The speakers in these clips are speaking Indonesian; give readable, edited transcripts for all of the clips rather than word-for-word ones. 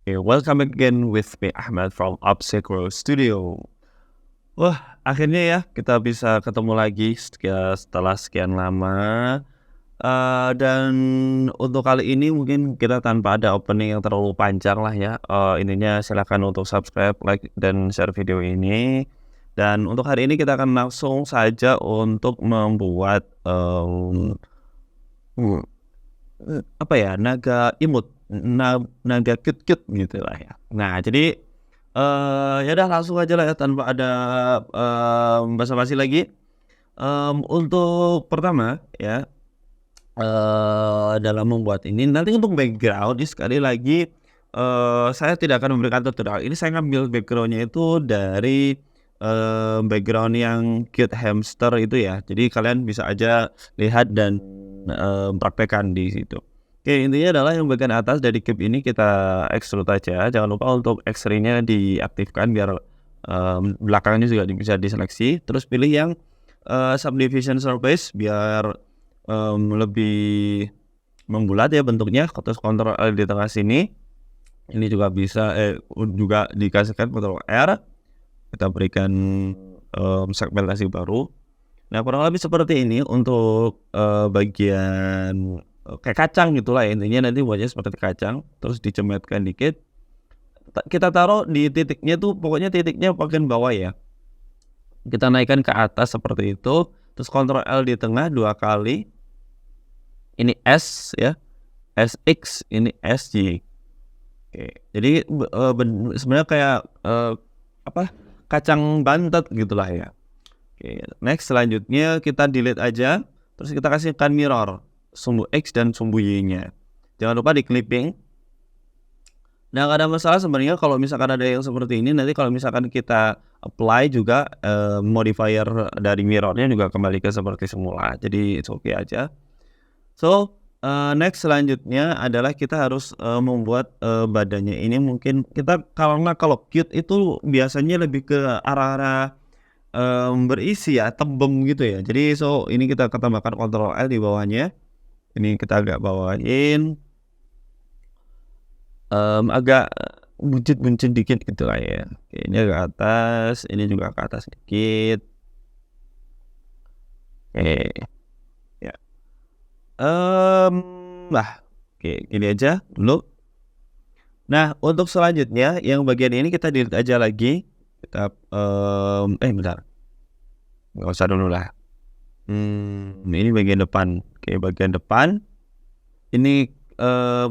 Okay, welcome again with me Ahmad from Upsecro Studio. Wah, akhirnya ya kita bisa ketemu lagi setelah sekian lama. Dan untuk kali ini mungkin kita tanpa ada opening yang terlalu panjang lah ya. Intinya silakan untuk subscribe, like, dan share video ini. Dan untuk hari ini kita akan langsung saja untuk membuat naga imut, naga cute-cute gitu lah ya. Nah jadi, ya udah langsung aja lah ya tanpa ada, basa-basi lagi. Untuk pertama ya, dalam membuat ini nanti untuk background ini sekali lagi, saya tidak akan memberikan tutorial. Ini saya ngambil background-nya itu dari, background yang cute hamster itu ya. Jadi kalian bisa aja lihat dan, praktekkan di situ. Oke, intinya adalah yang bagian atas dari cube ini kita extrude aja. Jangan lupa untuk X-ray-nya diaktifkan biar, belakangnya juga bisa diseleksi. Terus pilih yang, subdivision surface biar, lebih membulat ya bentuknya. Terus Ctrl L di tengah sini. Ini juga bisa, juga dikasihkan Ctrl R. Kita berikan, segmentasi baru. Nah kurang lebih seperti ini untuk, bagian, kayak kacang gitulah ya, intinya nanti buatnya seperti kacang. Terus dicemetkan dikit. Kita taruh di titiknya tuh, pokoknya titiknya bagian bawah ya. Kita naikkan ke atas seperti itu. Terus Ctrl L di tengah 2 kali. Ini S ya, SX, ini SY. Oke, jadi sebenarnya kayak, kacang bantet gitulah ya. Oke, next selanjutnya kita delete aja. Terus kita kasihkan mirror, sumbu X dan sumbu Y-nya. Jangan lupa di clipping. Nah gak ada masalah sebenarnya kalau misalkan ada yang seperti ini. Nanti kalau misalkan kita apply juga, modifier dari mirrornya juga kembali ke seperti semula. Jadi it's okay aja. So, next selanjutnya adalah kita harus, membuat, badannya ini mungkin kita karena kalau cute itu biasanya lebih ke arah-arah, berisi ya, tembem gitu ya. Jadi ini kita tambahkan Ctrl L di bawahnya. Ini kita agak bawain, agak buncit-buncit dikit gitu lah ya. Oke, ini agak atas, ini juga ke atas dikit. Oke. Oke, gini aja dulu. Nah, untuk selanjutnya yang bagian ini kita delete aja lagi. Kita, bentar. Nggak usah dulu lah. Ini bagian depan. Oke, bagian depan. Ini,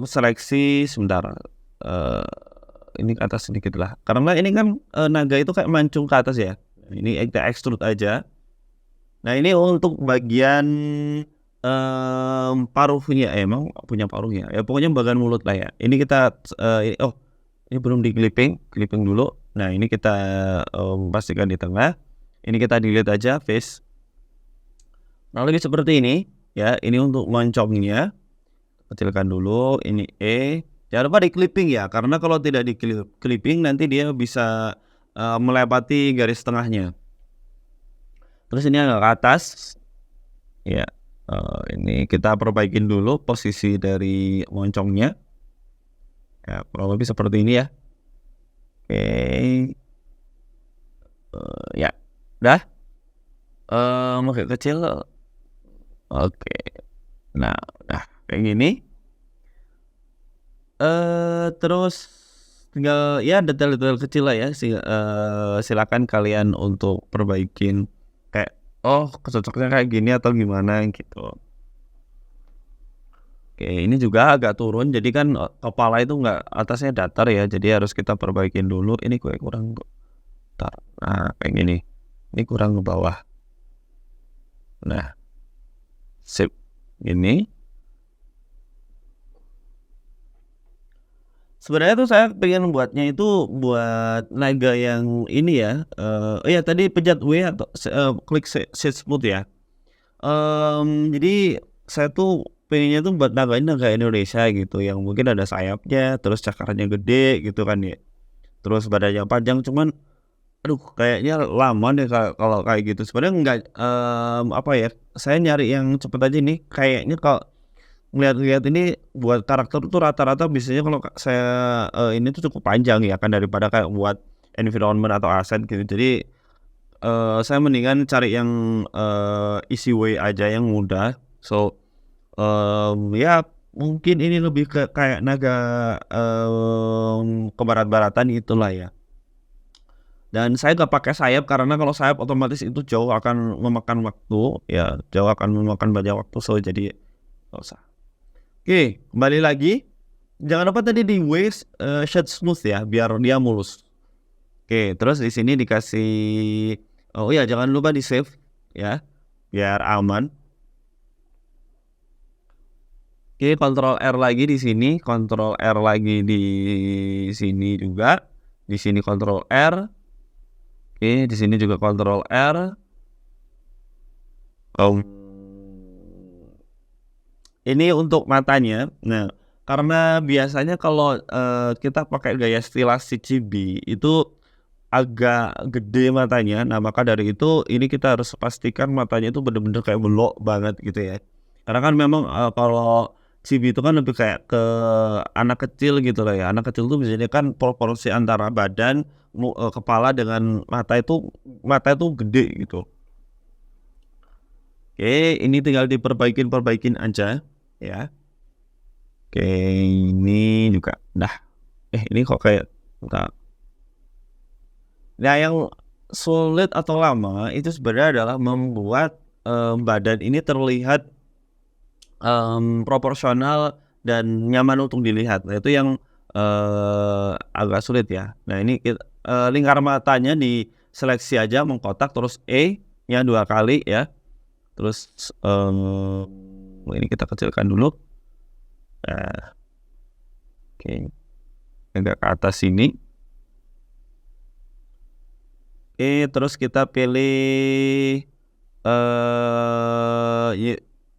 seleksi sebentar. Ini ke atas sedikit lah. Karena ini kan, naga itu kayak mancung ke atas ya. Ini kita extrude aja. Nah, ini untuk bagian paruhnya, emang punya paruhnya ya, pokoknya bagian mulut lah ya. Ini kita, ini belum di clipping dulu. Nah ini kita, pastikan di tengah. Ini kita delete aja face. Nah lagi seperti ini ya. Ini untuk moncongnya, kecilkan dulu. Ini jangan lupa di clipping ya, karena kalau tidak di clipping nanti dia bisa, melewati garis tengahnya. Terus ini agak ke atas ya. Ini kita perbaikin dulu posisi dari moncongnya. Ya, kurang lebih seperti ini ya. Oke. Ya, udah. Agak kecil. Oke. Nah, udah kayak gini. Terus tinggal ya detail-detail kecil lah ya. Silakan kalian untuk perbaikin. Kayak kecocoknya kayak gini atau gimana gitu. Oke, ini juga agak turun. Jadi kan kepala itu nggak atasnya datar ya. Jadi harus kita perbaikin dulu. Ini kurang datar. Nah, kayak gini. Ini kurang ke bawah. Nah, sip. Ini. Sebenarnya tuh saya pengen buatnya itu buat naga yang ini ya. Tadi pencet W atau klik shift smooth ya. Jadi saya tuh pengennya tuh buat naga Indonesia gitu, yang mungkin ada sayapnya, terus cakarnya gede gitu kan ya. Terus badannya panjang, cuman aduh kayaknya lama deh kalau kayak gitu. Sebenarnya enggak, saya nyari yang cepet aja nih. Kayaknya kalau ngelihat-ngelihat ini buat karakter tuh rata-rata biasanya kalau saya, ini tuh cukup panjang ya kan daripada kayak buat environment atau aset gitu. Jadi, saya mendingan cari yang, easy way aja yang mudah. So, ya mungkin ini lebih ke kayak naga, ke barat-baratan itulah ya. Dan saya nggak pakai sayap karena kalau sayap otomatis itu jauh akan memakan waktu, ya jauh akan memakan banyak waktu, so jadi nggak usah. Oke, kembali lagi, jangan lupa tadi di waist, shade smooth ya, biar dia mulus. Oke, terus di sini dikasih, oh ya jangan lupa di-save ya, biar aman. Oke, Ctrl R lagi di sini, Ctrl R lagi di sini juga, di sini Ctrl R, oke, di sini juga Ctrl R. Ini untuk matanya. Nah, karena biasanya kalau, kita pakai gaya stilas CCB itu agak gede matanya. Nah, maka dari itu ini kita harus pastikan matanya itu bener-bener kayak belok banget gitu ya. Karena kan memang, kalau chibi itu kan lebih kayak ke anak kecil gitu lah ya. Anak kecil tuh biasanya kan proporsi antara badan, kepala dengan mata itu gede gitu. Oke, ini tinggal diperbaikin aja ya. Oke, ini juga dah. Ini kok kayak bentar. Nah, yang sulit atau lama itu sebenarnya adalah membuat, badan ini terlihat, proporsional dan nyaman untuk dilihat. Nah, itu yang, agak sulit ya. Nah, ini lingkar matanya diseleksi aja mengkotak terus E-nya 2 kali ya. Terus, ini kita kecilkan dulu. Nah, oke, agak ke atas sini. Oke, terus kita pilih,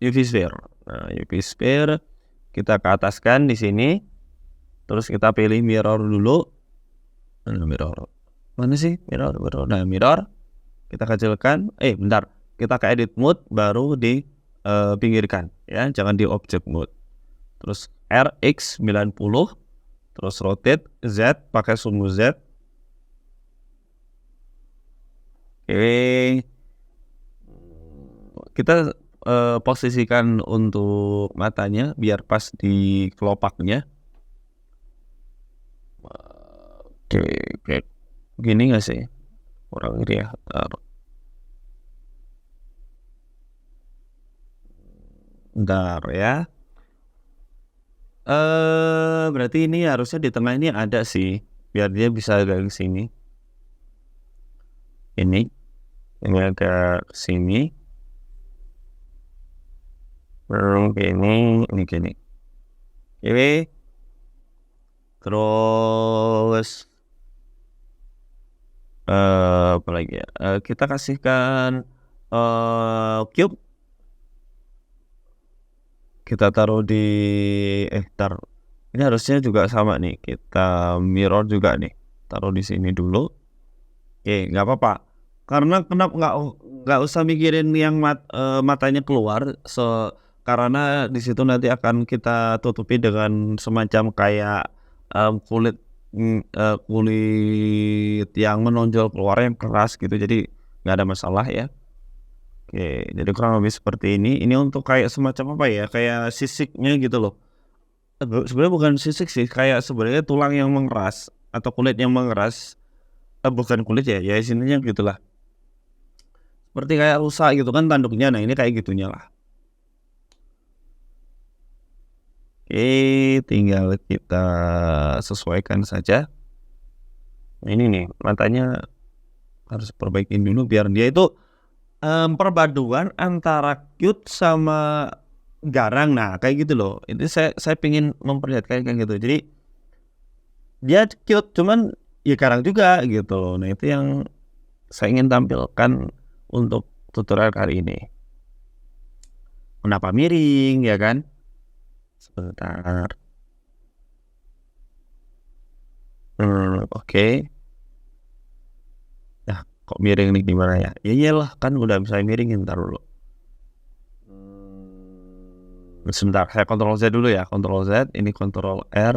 UV sphere. Nah, UV sphere kita ke ataskan di sini. Terus kita pilih mirror dulu. Mirror. Mana sih mirror? Nah, mirror kita kecilkan. Bentar. Kita ke edit mode baru di, pinggirkan ya, jangan di object mode. Terus RX 90, terus rotate Z pakai sumbu Z. Oke, kita, posisikan untuk matanya biar pas di kelopaknya. Oke, gini nggak sih? Kurang ini ya. Bentar ya. Berarti ini harusnya di tengah ini ada sih, biar dia bisa agak ke sini. Ini agak ke sini. Ini gini. Oke. Terus, apa lagi ya? Kita kasihkan, cube. Kita taruh di ini harusnya juga sama nih, kita mirror juga nih, taruh di sini dulu. Nggak apa-apa, karena nggak usah mikirin yang matanya keluar, karena di situ nanti akan kita tutupi dengan semacam kayak, kulit yang menonjol keluar yang keras gitu, jadi nggak ada masalah ya. Oke, jadi kurang lebih seperti ini. Ini untuk kayak semacam apa ya, kayak sisiknya gitu loh. Sebenarnya bukan sisik sih, kayak sebenarnya tulang yang mengeras atau kulit yang mengeras. Bukan kulit ya, ya intinya gitulah. Seperti kayak rusa gitu kan tanduknya, nah ini kayak gitunya lah. Oke, tinggal kita sesuaikan saja. Nah, ini nih matanya harus perbaikin dulu biar dia itu, perpaduan antara cute sama garang. Nah, kayak gitu loh. Itu saya pengen memperlihatkan kayak gitu. Jadi dia cute cuman ya garang juga gitu loh. Nah, itu yang saya ingin tampilkan untuk tutorial kali ini. Kenapa miring ya kan? Sebentar. Oke. Nah, kok miring nih gimana ya? Ya iyalah kan udah bisa miringin, entar dulu. Sebentar, saya Ctrl Z dulu ya, Ctrl Z, ini Ctrl R,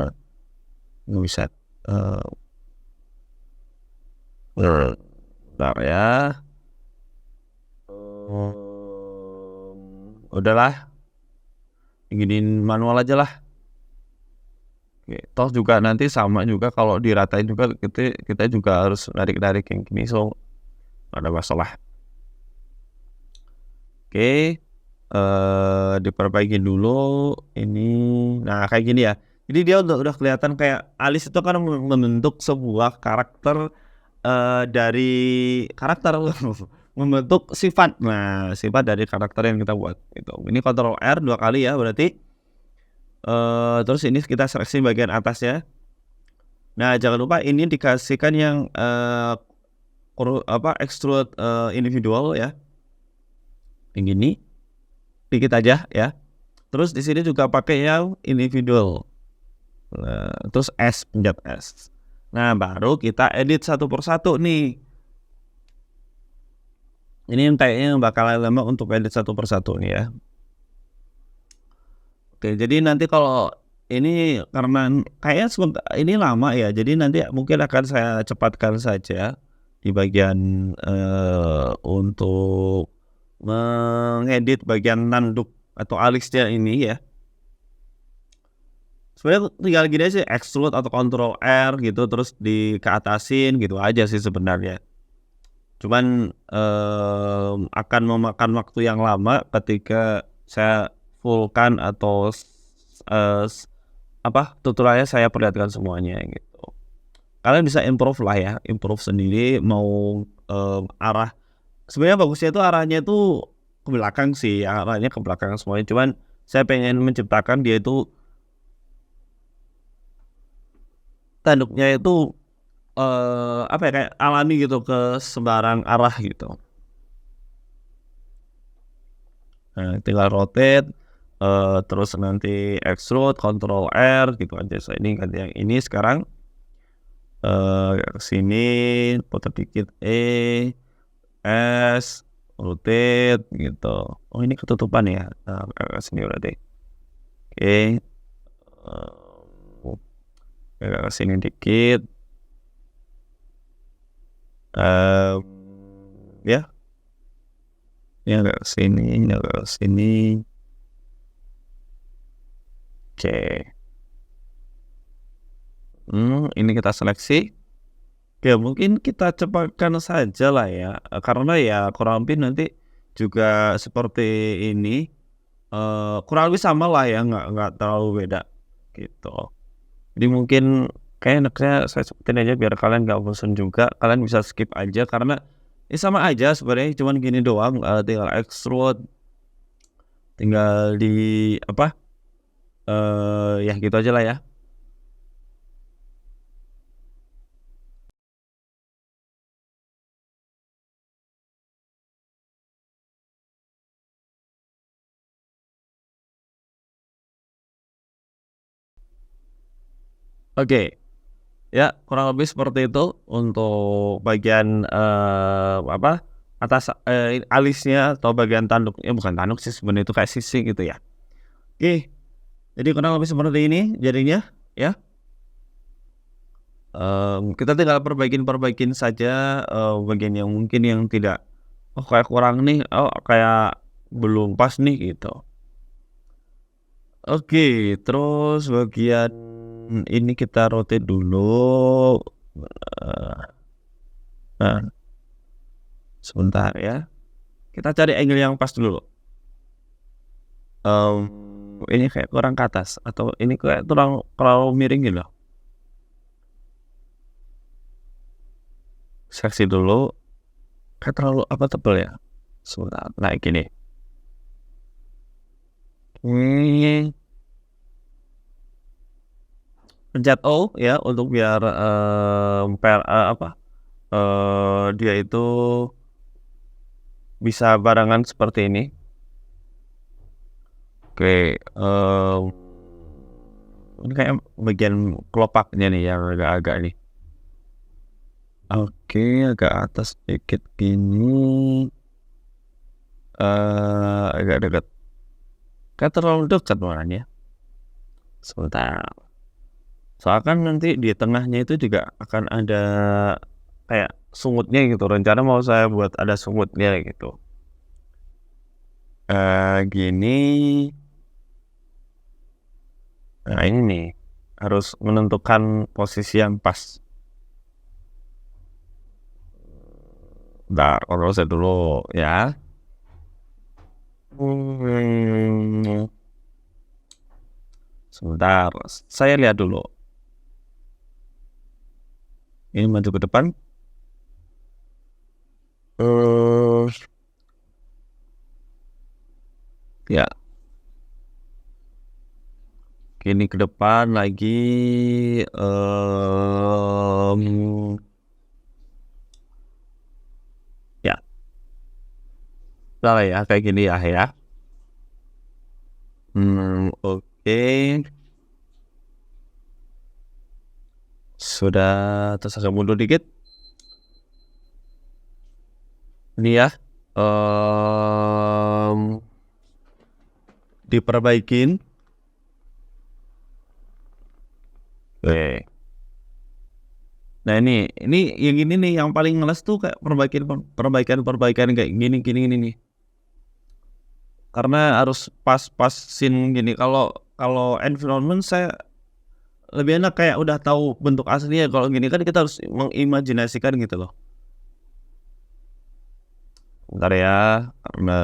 nggak bisa, bentar ya, udahlah, inginin manual aja lah. Oke, toh juga nanti sama juga kalau diratain juga kita juga harus narik-narik yang gini, so nggak ada masalah. Oke, diperbaikin dulu ini. Nah, kayak gini ya. Jadi dia udah kelihatan kayak Alice itu kan membentuk sebuah karakter, dari karakter membentuk sifat. Nah, sifat dari karakter yang kita buat gitu. Ini Ctrl R 2 kali ya berarti. Terus ini kita seleksi bagian atasnya. Nah, jangan lupa ini dikasihkan yang extrude individual ya. Yang gini. Dikit aja ya. Terus di sini juga pakai yang individual. Nah, terus S, pencet S. Nah, baru kita edit satu persatu nih. Ini yang kayaknya bakalan lama untuk edit satu persatu nih ya. Oke, jadi nanti kalau ini karena kayaknya ini lama ya, jadi nanti mungkin akan saya cepatkan saja di bagian untuk mengedit bagian tanduk atau alisnya ini ya. Sebenarnya tinggal gini aja, extrude atau Ctrl R gitu, terus keatasin gitu aja sih sebenarnya. Cuman akan memakan waktu yang lama ketika saya fullkan atau tutorialnya saya perlihatkan semuanya gitu. Kalian bisa improve lah ya, improve sendiri mau arah. Sebenarnya bagusnya itu arahnya itu ke belakang sih, arahnya ke belakang semuanya. Cuman saya pengen menciptakan dia itu tanduknya itu kayak alami gitu ke sembarang arah gitu. Nah, tinggal rotate, terus nanti extrude, Ctrl R gitu aja. Saya ini ganti yang ini sekarang. Ke sini, putar dikit S, rotate gitu. Oh, ini ketutupan ya. Nah, ke sini berarti. Oke. Ke sini dikit. Ya. Ini agak ke sini, ini agak ke sini. Oke. Ini kita seleksi. Ya mungkin kita cepatkan saja lah ya, karena ya kurang lebih nanti juga seperti ini, kurang lebih sama lah ya, nggak terlalu beda gitu. Jadi mungkin kayak enaknya saya sebutin aja biar kalian nggak bosan juga, kalian bisa skip aja karena sama aja sebenarnya, cuman gini doang, tinggal extrude, tinggal ya gitu aja lah ya. Oke. Ya, kurang lebih seperti itu untuk bagian atas alisnya atau bagian tanduknya, bukan tanduk sih sebenarnya itu kayak sisi gitu ya. Oke, jadi kurang lebih seperti ini jadinya ya. Kita tinggal perbaikin saja bagian yang mungkin yang tidak, kayak kurang nih, kayak belum pas nih gitu. Oke, terus bagian ini kita rotate dulu. Nah, sebentar ya. Kita cari angle yang pas dulu. Ini kayak kurang ke atas atau ini kayak terlalu miring gitu. Seleksi dulu. Kayak terlalu tebal ya. Sebentar, naik gini. Pencet O ya untuk biar dia itu bisa barengan seperti ini. Oke, ini kayak bagian kelopaknya nih yang agak-agak nih. Oke, agak atas sedikit gini, agak dekat. Kayak terlalu dekat warnanya. Sebentar. Soalnya kan nanti di tengahnya itu juga akan ada kayak sungutnya gitu. Rencana mau saya buat ada sungutnya gitu. Gini. Nah ini nih harus menentukan posisi yang pas. Bentar, kontrol saya dulu ya. Sebentar, saya lihat dulu. Ini maju ke depan. Ya, kini ke depan lagi. Ya, salah ya, kayak gini ya. Oke. Sudah, terus agak mundur dikit. Ini ya. Diperbaikin. Oke. Nah ini yang ini nih yang paling ngeles tuh kayak perbaikan kayak gini nih. Karena harus pas-pasin gini. Kalau environment saya lebih enak kayak udah tahu bentuk aslinya. Kalau gini kan kita harus mengimajinasikan gitu loh. Bentar ya, karena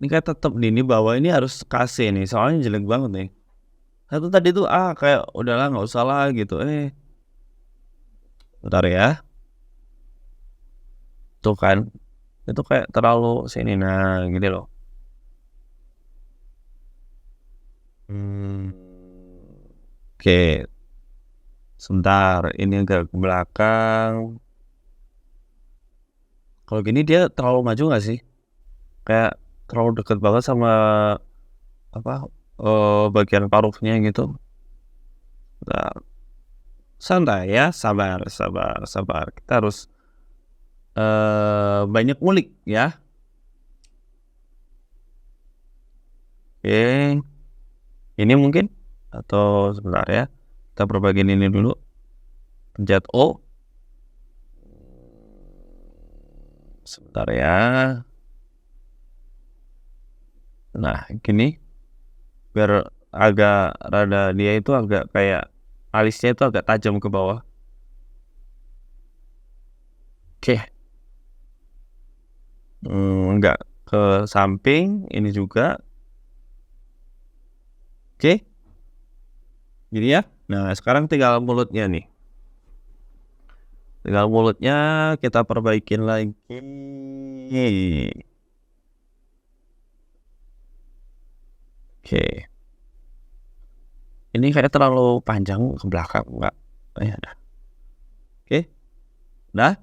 ini kayak tetep nih, ini bawah ini harus kasih nih, soalnya jelek banget nih. Satu tadi tuh kayak udahlah nggak usah lah gitu. Bentar ya. Tuh kan, itu kayak terlalu sini, nah gini loh. Oke, sebentar, ini agak ke belakang. Kalau gini dia terlalu maju nggak sih? Kayak terlalu deket banget sama apa bagian paruhnya gitu. Bentar. Santai ya, sabar. Kita harus banyak ngulik ya. Oke, ini mungkin atau sebentar ya. Kita perbagian ini dulu. Pencet O. Sebentar ya. Nah, gini. Biar agak rada dia itu agak kayak alisnya itu agak tajam ke bawah. Oke. Enggak ke samping, ini juga. Oke. Gini ya. Nah, sekarang tinggal mulutnya nih. Tinggal mulutnya kita perbaikin lagi. Oke. Ini kayak terlalu panjang ke belakang, enggak? Ya udah. Oke. Nah,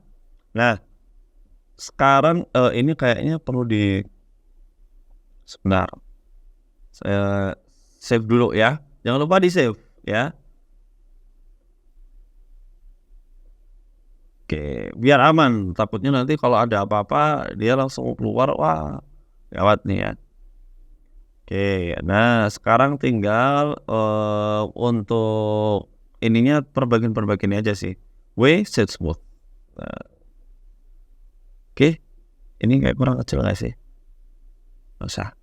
sekarang ini kayaknya perlu sebentar. Saya save dulu ya. Jangan lupa di save ya. Oke, biar aman. Takutnya nanti kalau ada apa-apa dia langsung keluar, wah gawat nih ya. Oke, nah sekarang tinggal untuk ininya perbagian aja sih. Set smooth. Oke, ini kayak kurang kecil nggak sih? Nggak usah.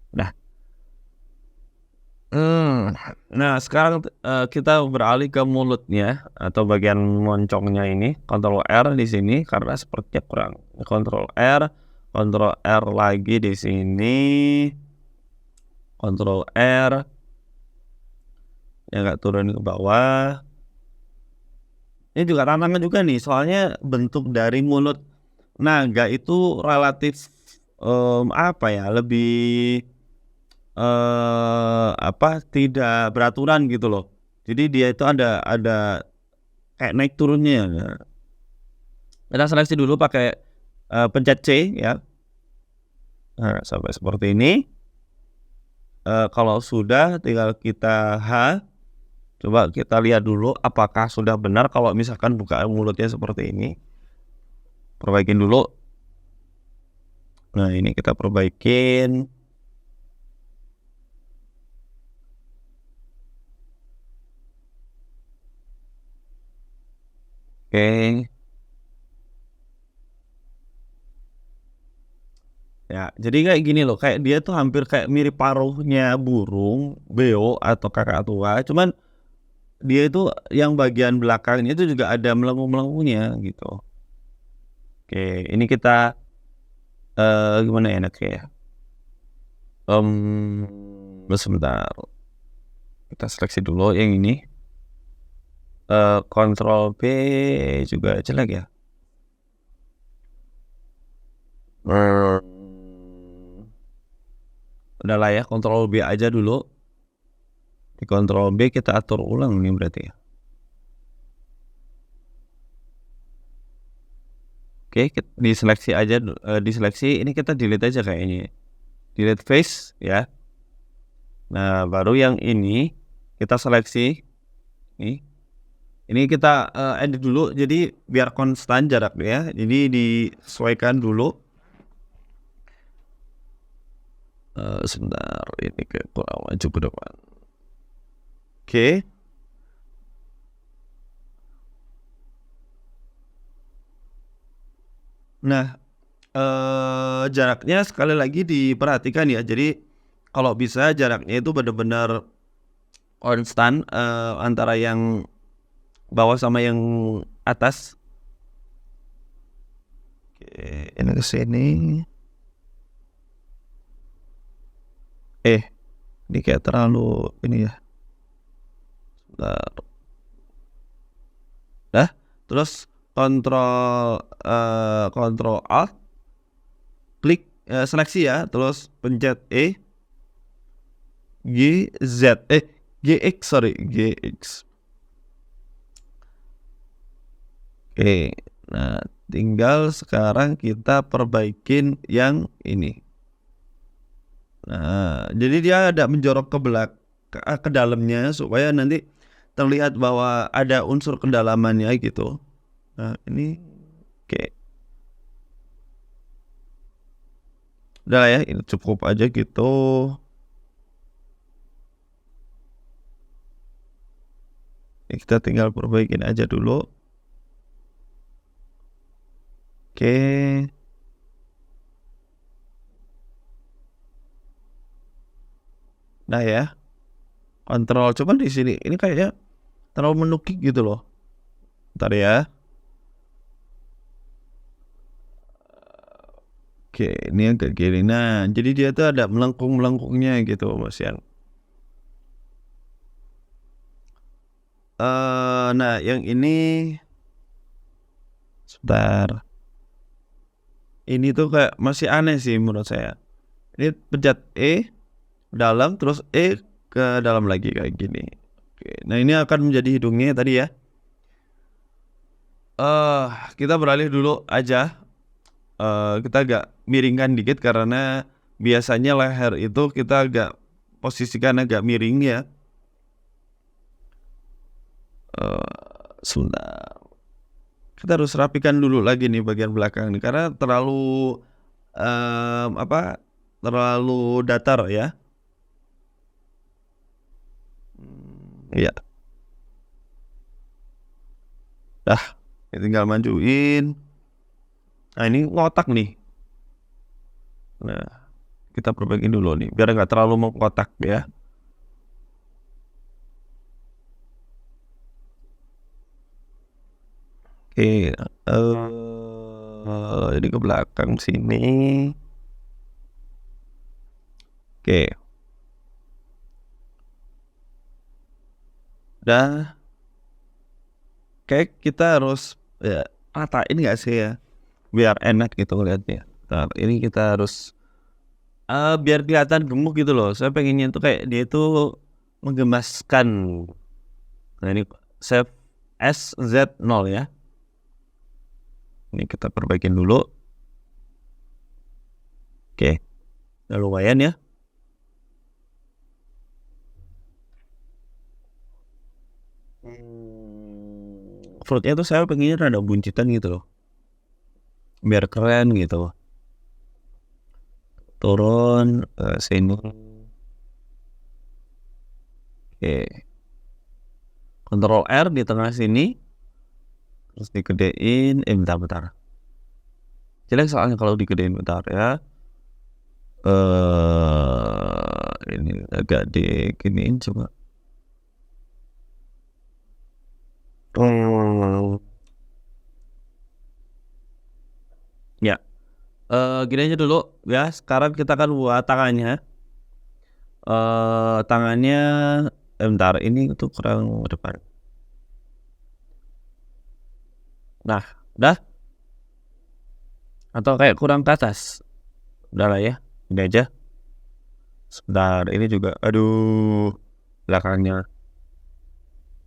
Nah sekarang kita beralih ke mulutnya atau bagian moncongnya ini. Ctrl R di sini karena sepertinya kurang. Ctrl R lagi di sini. Ctrl R. Ya nggak turun ke bawah. Ini juga tantangan juga nih, soalnya bentuk dari mulut naga itu relatif apa ya, lebih tidak beraturan gitu loh. Jadi dia itu ada kayak naik turunnya. Nah, kita seleksi dulu pakai pencet C ya. Nah, sampai seperti ini. Kalau sudah tinggal kita coba kita lihat dulu apakah sudah benar. Kalau misalkan buka mulutnya seperti ini, perbaikin dulu. Nah, ini kita perbaikin. Oke. Ya, jadi kayak gini loh, kayak dia tuh hampir kayak mirip paruhnya burung beo atau kakak tua, cuman dia itu yang bagian belakangnya itu juga ada melengkung-melengkungnya gitu. Oke, ini kita gimana ya enaknya ya? Sebentar. Kita seleksi dulu yang ini. Kontrol B juga jelek ya. Udahlah ya, kontrol B aja dulu. Di kontrol B kita atur ulang nih berarti ya. Oke, diseleksi aja, diseleksi. Ini kita delete aja kayak ini. Delete face ya. Nah, baru yang ini kita seleksi. Ini kita edit dulu. Jadi biar konstan jaraknya. Jadi disesuaikan dulu. Sebentar, ini kayak kurang maju ke depan. Oke. Nah, jaraknya sekali lagi diperhatikan ya. Jadi kalau bisa jaraknya itu benar-benar konstan antara yang bawah sama yang atas. Oke, ini ke sini. Ini kayak terlalu ini ya. Bentar. Dah, terus kontrol Alt, klik seleksi ya, terus pencet GX. Oke, nah tinggal sekarang kita perbaikin yang ini. Nah, jadi dia ada menjorok ke dalamnya supaya nanti terlihat bahwa ada unsur kedalamannya gitu. Nah, ini oke. Udah ya, ini cukup aja gitu. Ini kita tinggal perbaikin aja dulu. Oke. Nah ya, kontrol. Cuman di sini ini kayaknya terlalu menukik gitu loh. Ntar ya. Oke, ini agak gini. Nah, jadi dia tuh ada melengkung-melengkungnya gitu, Mas Yan. Nah, yang ini sebentar. Ini tuh kayak masih aneh sih menurut saya. Ini pencet dalam, terus ke dalam lagi kayak gini. Oke, nah ini akan menjadi hidungnya tadi ya. Kita beralih dulu aja. Kita agak miringkan dikit karena biasanya leher itu kita agak posisikan agak miring ya. Sebentar. Kita harus rapikan dulu lagi nih bagian belakang nih karena terlalu terlalu datar ya. Iya. Dah, tinggal majuin. Nah, ini ngotak nih. Nah, kita perbaikin dulu nih biar nggak terlalu mengkotak ya. Oke, ini ke belakang sini. Oke. Udah. Kayak kita harus ya ratain nggak sih ya, biar enak gitu ngeliatnya. Nah, ini kita harus biar kelihatan gemuk gitu loh. Saya pengennya tuh kayak dia tuh menggemaskan. Nah, ini save as Z0 ya. Ini kita perbaikin dulu. Oke, udah lumayan ya. Fruitnya tuh saya pengennya rada buncitan gitu loh. biar keren gitu. Turun ke sini. Oke. Ctrl R di tengah sini. Terus digedein. Bentar. Jelek soalnya kalau digedein, bentar ya. Ini agak diginiin coba. Ya. Gini aja dulu ya. Sekarang kita akan buat tangannya. Tangannya bentar, ini tuh kurang depan. Nah, udah? Atau kayak kurang ke atas? Udah lah ya, ini aja. Sebentar, ini juga, aduh, belakangnya.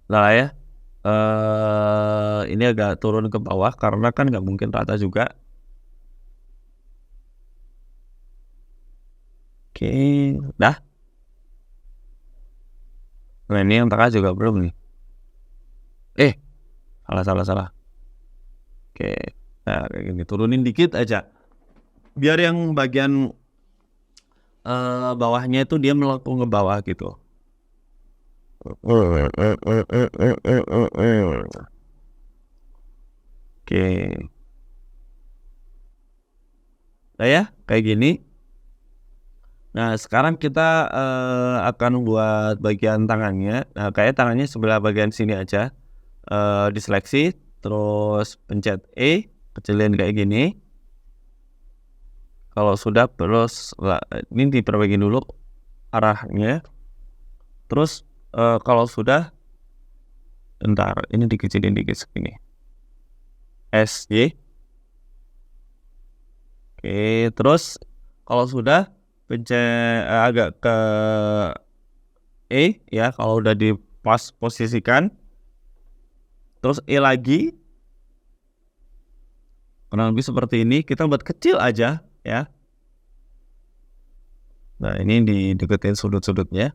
Udah lah ya. Ini agak turun ke bawah karena kan nggak mungkin rata juga. Oke, udah. Nah, ini yang tengah juga belum nih. Salah. Oke, nah kayak gini, turunin dikit aja. Biar yang bagian bawahnya itu dia melengkung ke bawah gitu. Oke. Nah ya, kayak gini. Nah, sekarang kita akan buat bagian tangannya. Nah, kayak tangannya sebelah bagian sini aja. Diseleksi, terus pencet E, kecilin kayak gini. Kalau sudah, terus ini diperbaiki dulu arahnya. Terus kalau sudah, bentar, ini dikecilin dikit segini. SY. Oke, terus kalau sudah pencet agak ke E ya, kalau udah posisikan. Terus E lagi. Kurang lebih seperti ini, kita buat kecil aja ya. Nah, ini dideketin sudut-sudutnya.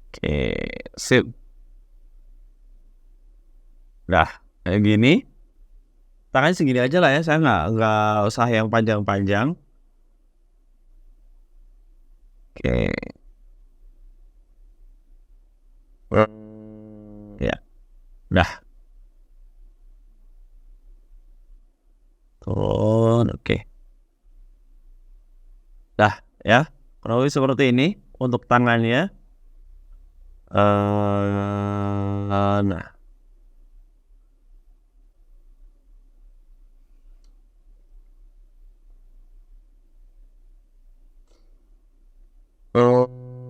Oke, sip. Nah, kayak gini. Tangannya segini aja lah ya, saya nggak usah yang panjang-panjang. Oke. Ya, udah. Turun, oke. Dah, ya. Kurang lebih seperti ini untuk tangannya. Nah.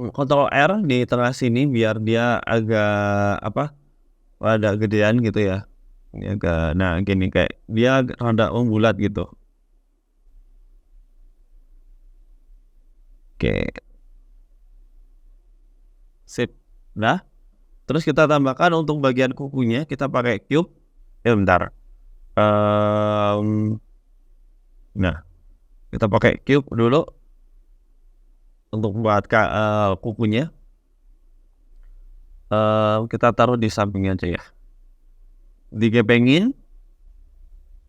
Ctrl R di tengah sini biar dia agak rada gedean gitu ya. Ini agak, nah gini, kayak dia rada membulat gitu. Oke. Sip. Nah, terus kita tambahkan untuk bagian kukunya, kita pakai cube. Bentar. Nah, kita pakai cube dulu untuk buat kukunya. Kita taruh di sampingnya aja ya. Digepengin.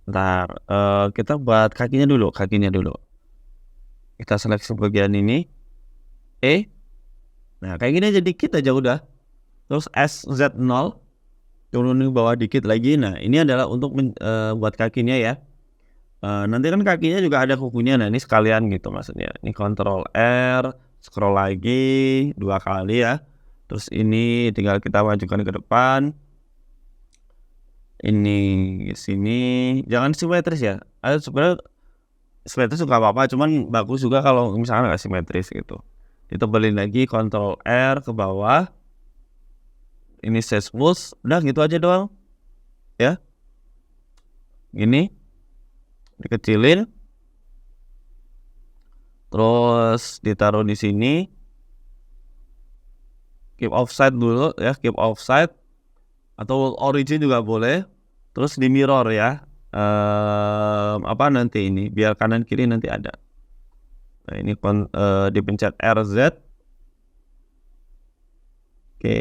Ntar kita buat kakinya dulu. Kita seleksi bagian ini. Nah, kayak gini aja, dikit aja udah. Terus SZ0 turunin bawah dikit lagi. Nah, ini adalah untuk buat kakinya ya. Nanti kan kakinya juga ada kukunya. Nah, ini sekalian gitu maksudnya. Ini Ctrl R, scroll lagi 2 kali ya. Terus ini tinggal kita majukan ke depan. Ini sini, jangan simetris ya. Sebenarnya simetris juga apa-apa, cuman bagus juga kalau misalnya nggak simetris gitu. Ditebelin lagi, Ctrl R ke bawah. Ini set smooth, udah gitu aja doang ya. Ini dikecilin, terus ditaruh di sini. Keep offset dulu ya, keep offset atau origin juga boleh. Terus di mirror ya. Nanti ini biar kanan kiri nanti ada. Nah, ini dipencet RZ. Oke,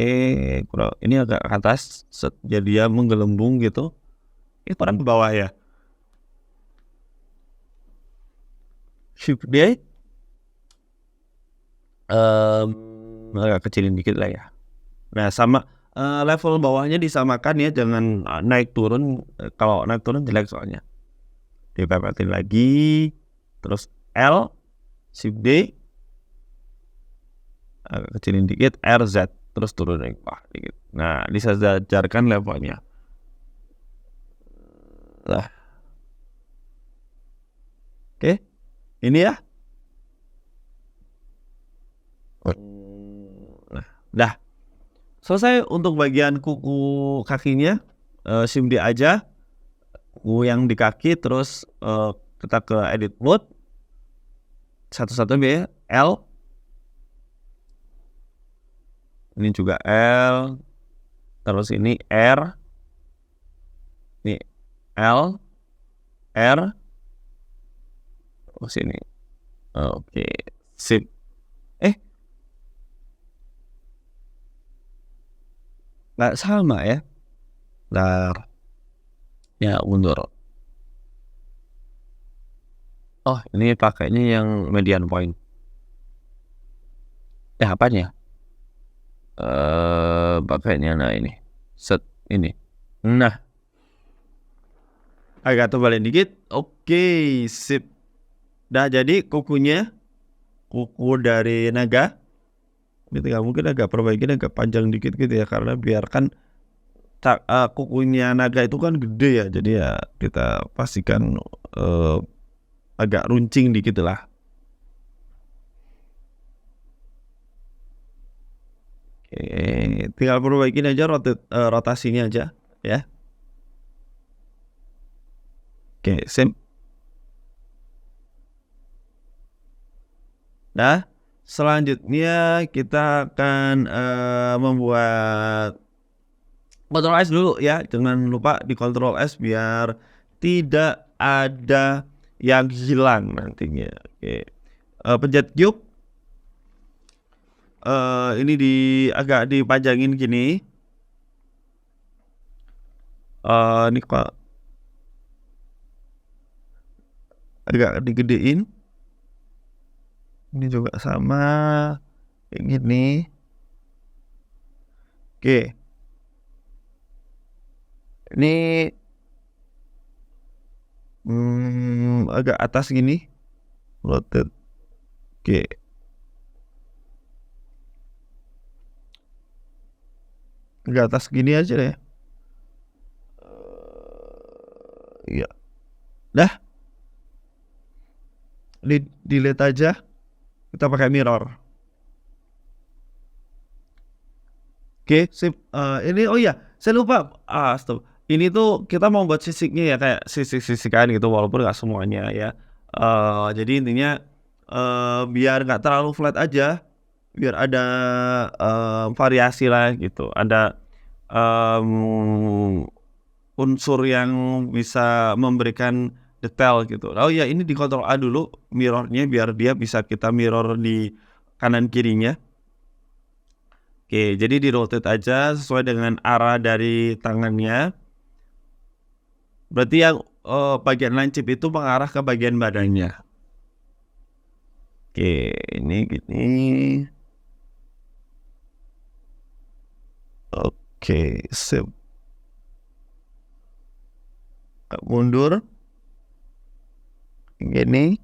ini agak ke atas, jadi dia menggelembung gitu. Itu orang ke bawah ya. Shift D agak kecilin dikit lah ya. Nah sama level bawahnya disamakan ya, jangan naik turun. Kalau naik turun jelek soalnya. Dipepetin lagi, terus L, Shift D, agak kecilin dikit, RZ, terus turunin dikit. Nah disejajarkan levelnya. Lah, oke, ini ya. Nah, dah selesai untuk bagian kuku kakinya. Shift D aja, kuku yang di kaki, terus kita ke edit mode, satu-satu ya, L, ini juga L, terus ini R, ini L, R, terus ini, oke, sip. Nggak sama ya. Bentar, ya mundur. Oh ini pakainya yang median point. Apanya? Pakainya nah ini, set ini. Nah, agak tebalin dikit. Oke, sip. Dah jadi kukunya, kuku dari naga. Ini tinggal mungkin agak perbaikin agak panjang dikit gitu ya, karena biarkan kukunya naga itu kan gede ya, jadi ya kita pastikan agak runcing dikit lah. Oke, tinggal perbaikin aja rotasinya aja ya. Oke, sip. Nah, selanjutnya kita akan membuat Ctrl S dulu ya. Jangan lupa di Ctrl S biar tidak ada yang hilang nantinya. Oke, pencet cube. Ini agak dipajangin gini. Ini kok agak digedein. Ini juga sama kayak gini. Oke, ini agak atas gini, rotate. Oke, agak atas gini aja deh. Iya, dah, delete aja. Kita pakai mirror. Oke, sip. Ini oh iya, saya lupa. Stop. Ini tuh kita mau buat sisiknya ya, kayak sisik-sisikan gitu, walaupun nggak semuanya ya. Jadi intinya biar nggak terlalu flat aja, biar ada variasi lah gitu. Ada unsur yang bisa memberikan detail gitu. Oh ya, ini di Ctrl A dulu mirrornya biar dia bisa kita mirror di kanan kirinya. Oke, jadi di rotate aja sesuai dengan arah dari tangannya. Berarti yang bagian lancip itu mengarah ke bagian badannya. Oke, ini gini. Oke, sip. Mundur. Gini.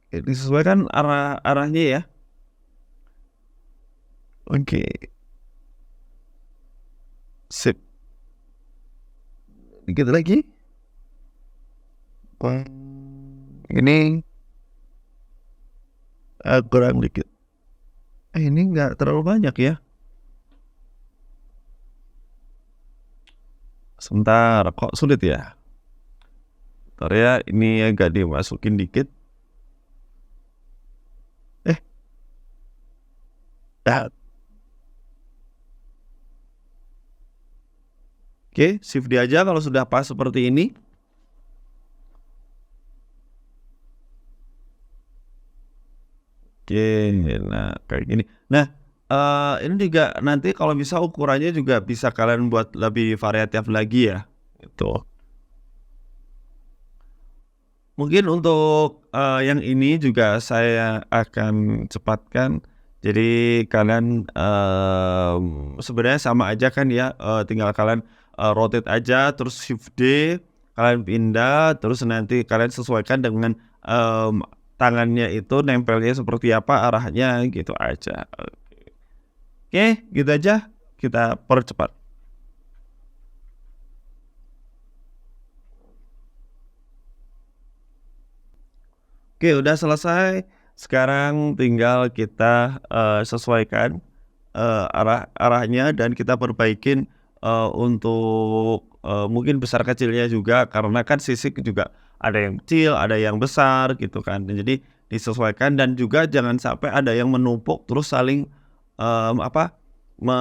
Disesuaikan arahnya ya. Oke, sip. Dikit lagi. Ini kurang dikit. Ini nggak terlalu banyak ya. Sebentar, kok sulit ya? Bentar ya, ini agak dimasukin dikit. Oke, shift D aja kalau sudah pas seperti ini. Oke, nah kayak gini. Nah, Ini juga nanti kalau bisa ukurannya juga bisa kalian buat lebih variatif lagi ya, gitu. Mungkin untuk, yang ini juga saya akan cepatkan. Jadi kalian, sebenarnya sama aja kan ya, tinggal kalian, rotate aja terus shift D, kalian pindah terus nanti kalian sesuaikan dengan, tangannya itu nempelnya seperti apa arahnya gitu aja. Oke, gitu aja, kita percepat. Oke, udah selesai. Sekarang tinggal kita, sesuaikan, arahnya dan kita perbaikin, untuk, mungkin besar kecilnya juga karena kan sisik juga ada yang kecil, ada yang besar gitu kan. Dan jadi disesuaikan dan juga jangan sampai ada yang menumpuk terus saling, apa, me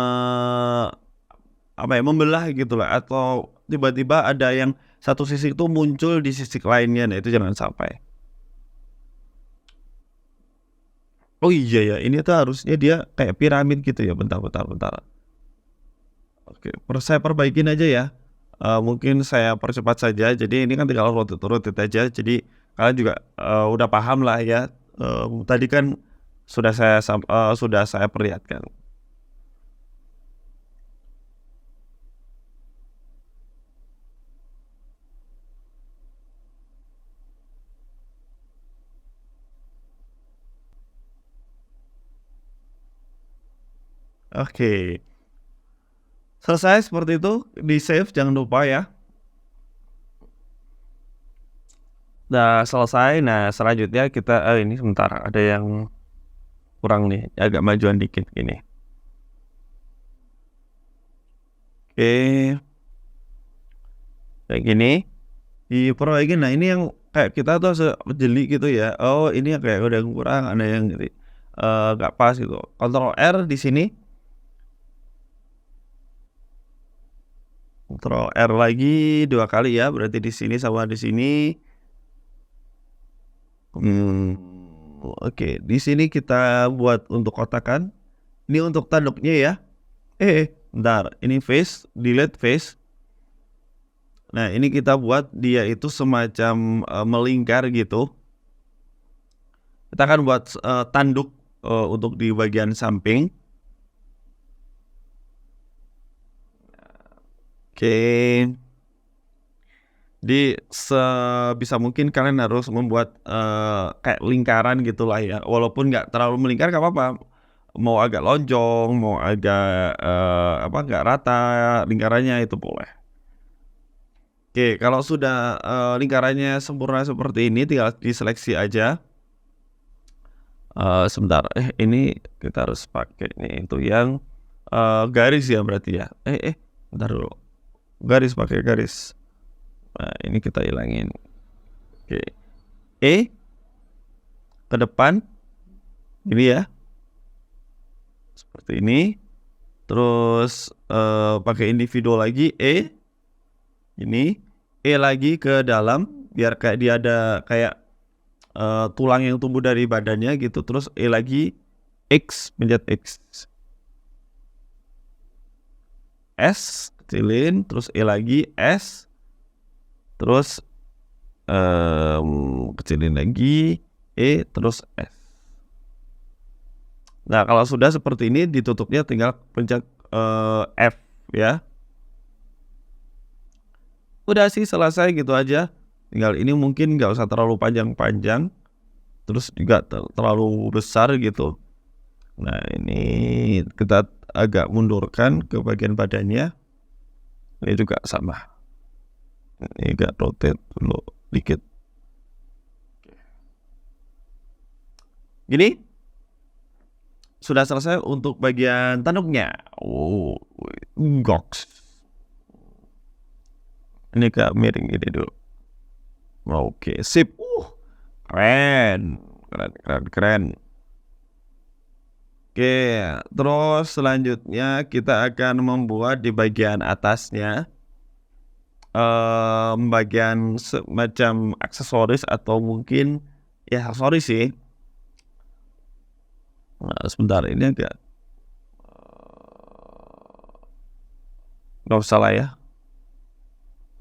apa ya, membelah gitu lah atau tiba-tiba ada yang satu sisik itu muncul di sisik lainnya. Nah, itu jangan sampai. Oh iya ya, ini tuh harusnya dia kayak piramid gitu ya, bentar bentar bentar. Oke, saya perbaikin aja ya, mungkin saya percepat saja, jadi ini kan tinggal rotate aja, jadi kalian juga, udah paham lah ya, tadi kan sudah saya perlihatkan. Oke, selesai seperti itu, di-save jangan lupa ya. Nah selesai, nah selanjutnya kita ini sebentar, ada yang kurang nih, agak majuan dikit gini. Oke, kayak gini. Diperbaiki. Nah ini yang kayak kita tuh jeli gitu ya, oh ini yang kayak udah kurang, ada yang nggak pas gitu. Kontrol R di sini, kontrol R lagi 2 kali ya, berarti di sini sama di sini. Oke, di sini kita buat untuk kotakan. Ini untuk tanduknya ya. Bentar, ini face, delete face. Nah ini kita buat dia itu semacam, melingkar gitu. Kita akan buat, tanduk, untuk di bagian samping. Oke. Di sebisa mungkin kalian harus membuat, kayak lingkaran gitulah ya, walaupun nggak terlalu melingkar nggak apa-apa, mau agak lonjong, mau agak, nggak rata lingkarannya itu boleh. Oke, kalau sudah, lingkarannya sempurna seperti ini tinggal diseleksi aja. Sebentar, ini kita harus pakai nih itu yang, garis ya berarti ya? Bentar dulu, pakai garis. Nah ini kita hilangin. Oke, E ke depan, ini ya, seperti ini. Terus, pakai individu lagi ini, E lagi ke dalam, biar kayak dia ada kayak, tulang yang tumbuh dari badannya gitu, terus E lagi, X, pencet X. S, kecilin, terus E lagi, S, terus, kecilin lagi, E, terus S. Nah kalau sudah seperti ini ditutupnya tinggal pencet, F ya. Udah sih selesai gitu aja, tinggal ini mungkin nggak usah terlalu panjang-panjang, terus juga terlalu besar gitu. Nah ini kita agak mundurkan ke bagian badannya, ini juga sama, ini agak rotate dulu dikit. Gini, sudah selesai untuk bagian tanduknya. Goks. Ini agak miring gini dulu. Oke, sip. Keren. Oke, terus selanjutnya kita akan membuat di bagian atasnya, bagian semacam aksesoris atau mungkin ya aksesoris sih. Nah, sebentar ini agak nggak usah lah ya.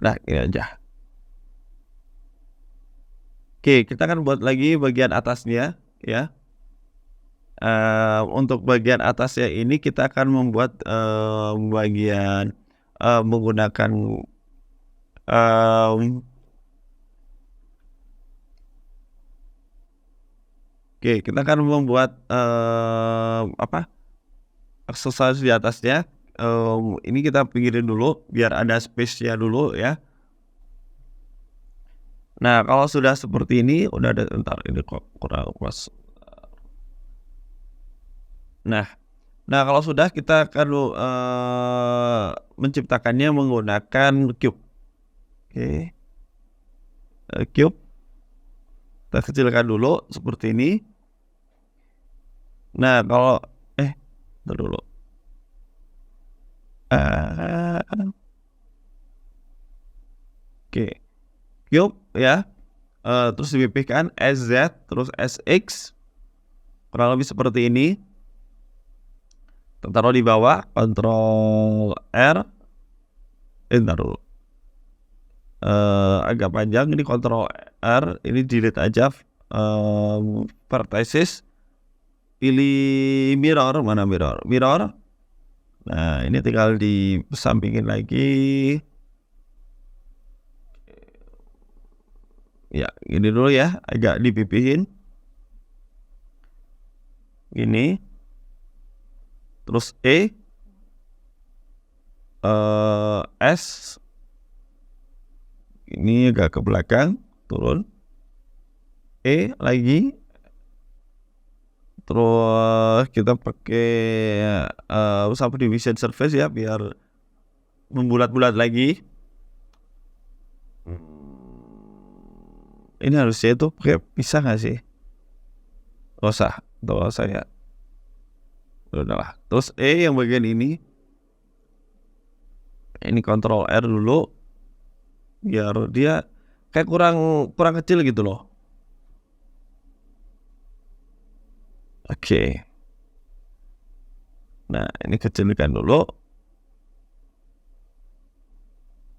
Nah, ini aja. Oke, kita akan buat lagi bagian atasnya ya. Untuk bagian atasnya ini kita akan membuat, bagian, menggunakan, mmm, oke, kita akan membuat, aksesoris di atasnya. Ini kita pinggirin dulu biar ada space-nya dulu ya. Nah, kalau sudah seperti ini udah ada, entar ini kok kurang pas. Nah nah kalau sudah kita akan, menciptakannya menggunakan cube. Oke, cube kita kecilkan dulu seperti ini. Nah kalau entar dulu, oke, cube ya, terus dipipihkan SZ terus SX kurang lebih seperti ini. Taruh di bawah, Ctrl R, entar dulu, agak panjang ini, Ctrl R, ini delete aja, vertices, pilih mirror, mana mirror? Mirror. Nah, ini tinggal disampingin lagi. Ya, gini dulu ya, agak dipipihin. Gini. Terus S. Ini agak ke belakang, turun. Lagi. Terus kita pakai, subdivision surface ya biar membulat-bulat lagi. Ini harusnya itu pakai pisah nggak sih? Nggak usah ya. Udahlah. Terus yang bagian ini Ctrl R dulu biar dia kayak kurang kecil gitu loh. Oke. Nah, ini kecilkan dulu.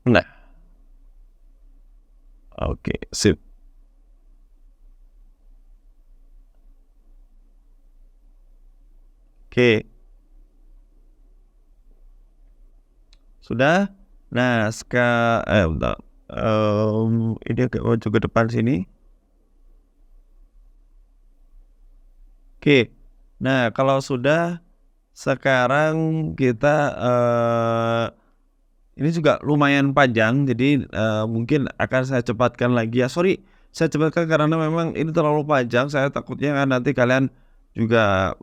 Nah. Oke, sip. Oke. Sudah. Nah, bentar. Ini agak maju ke depan sini. Oke. Nah, kalau sudah, sekarang kita, ini juga lumayan panjang, jadi, mungkin akan saya cepatkan lagi ya. Sorry, saya cepatkan karena memang ini terlalu panjang, saya takutnya kan nanti kalian juga,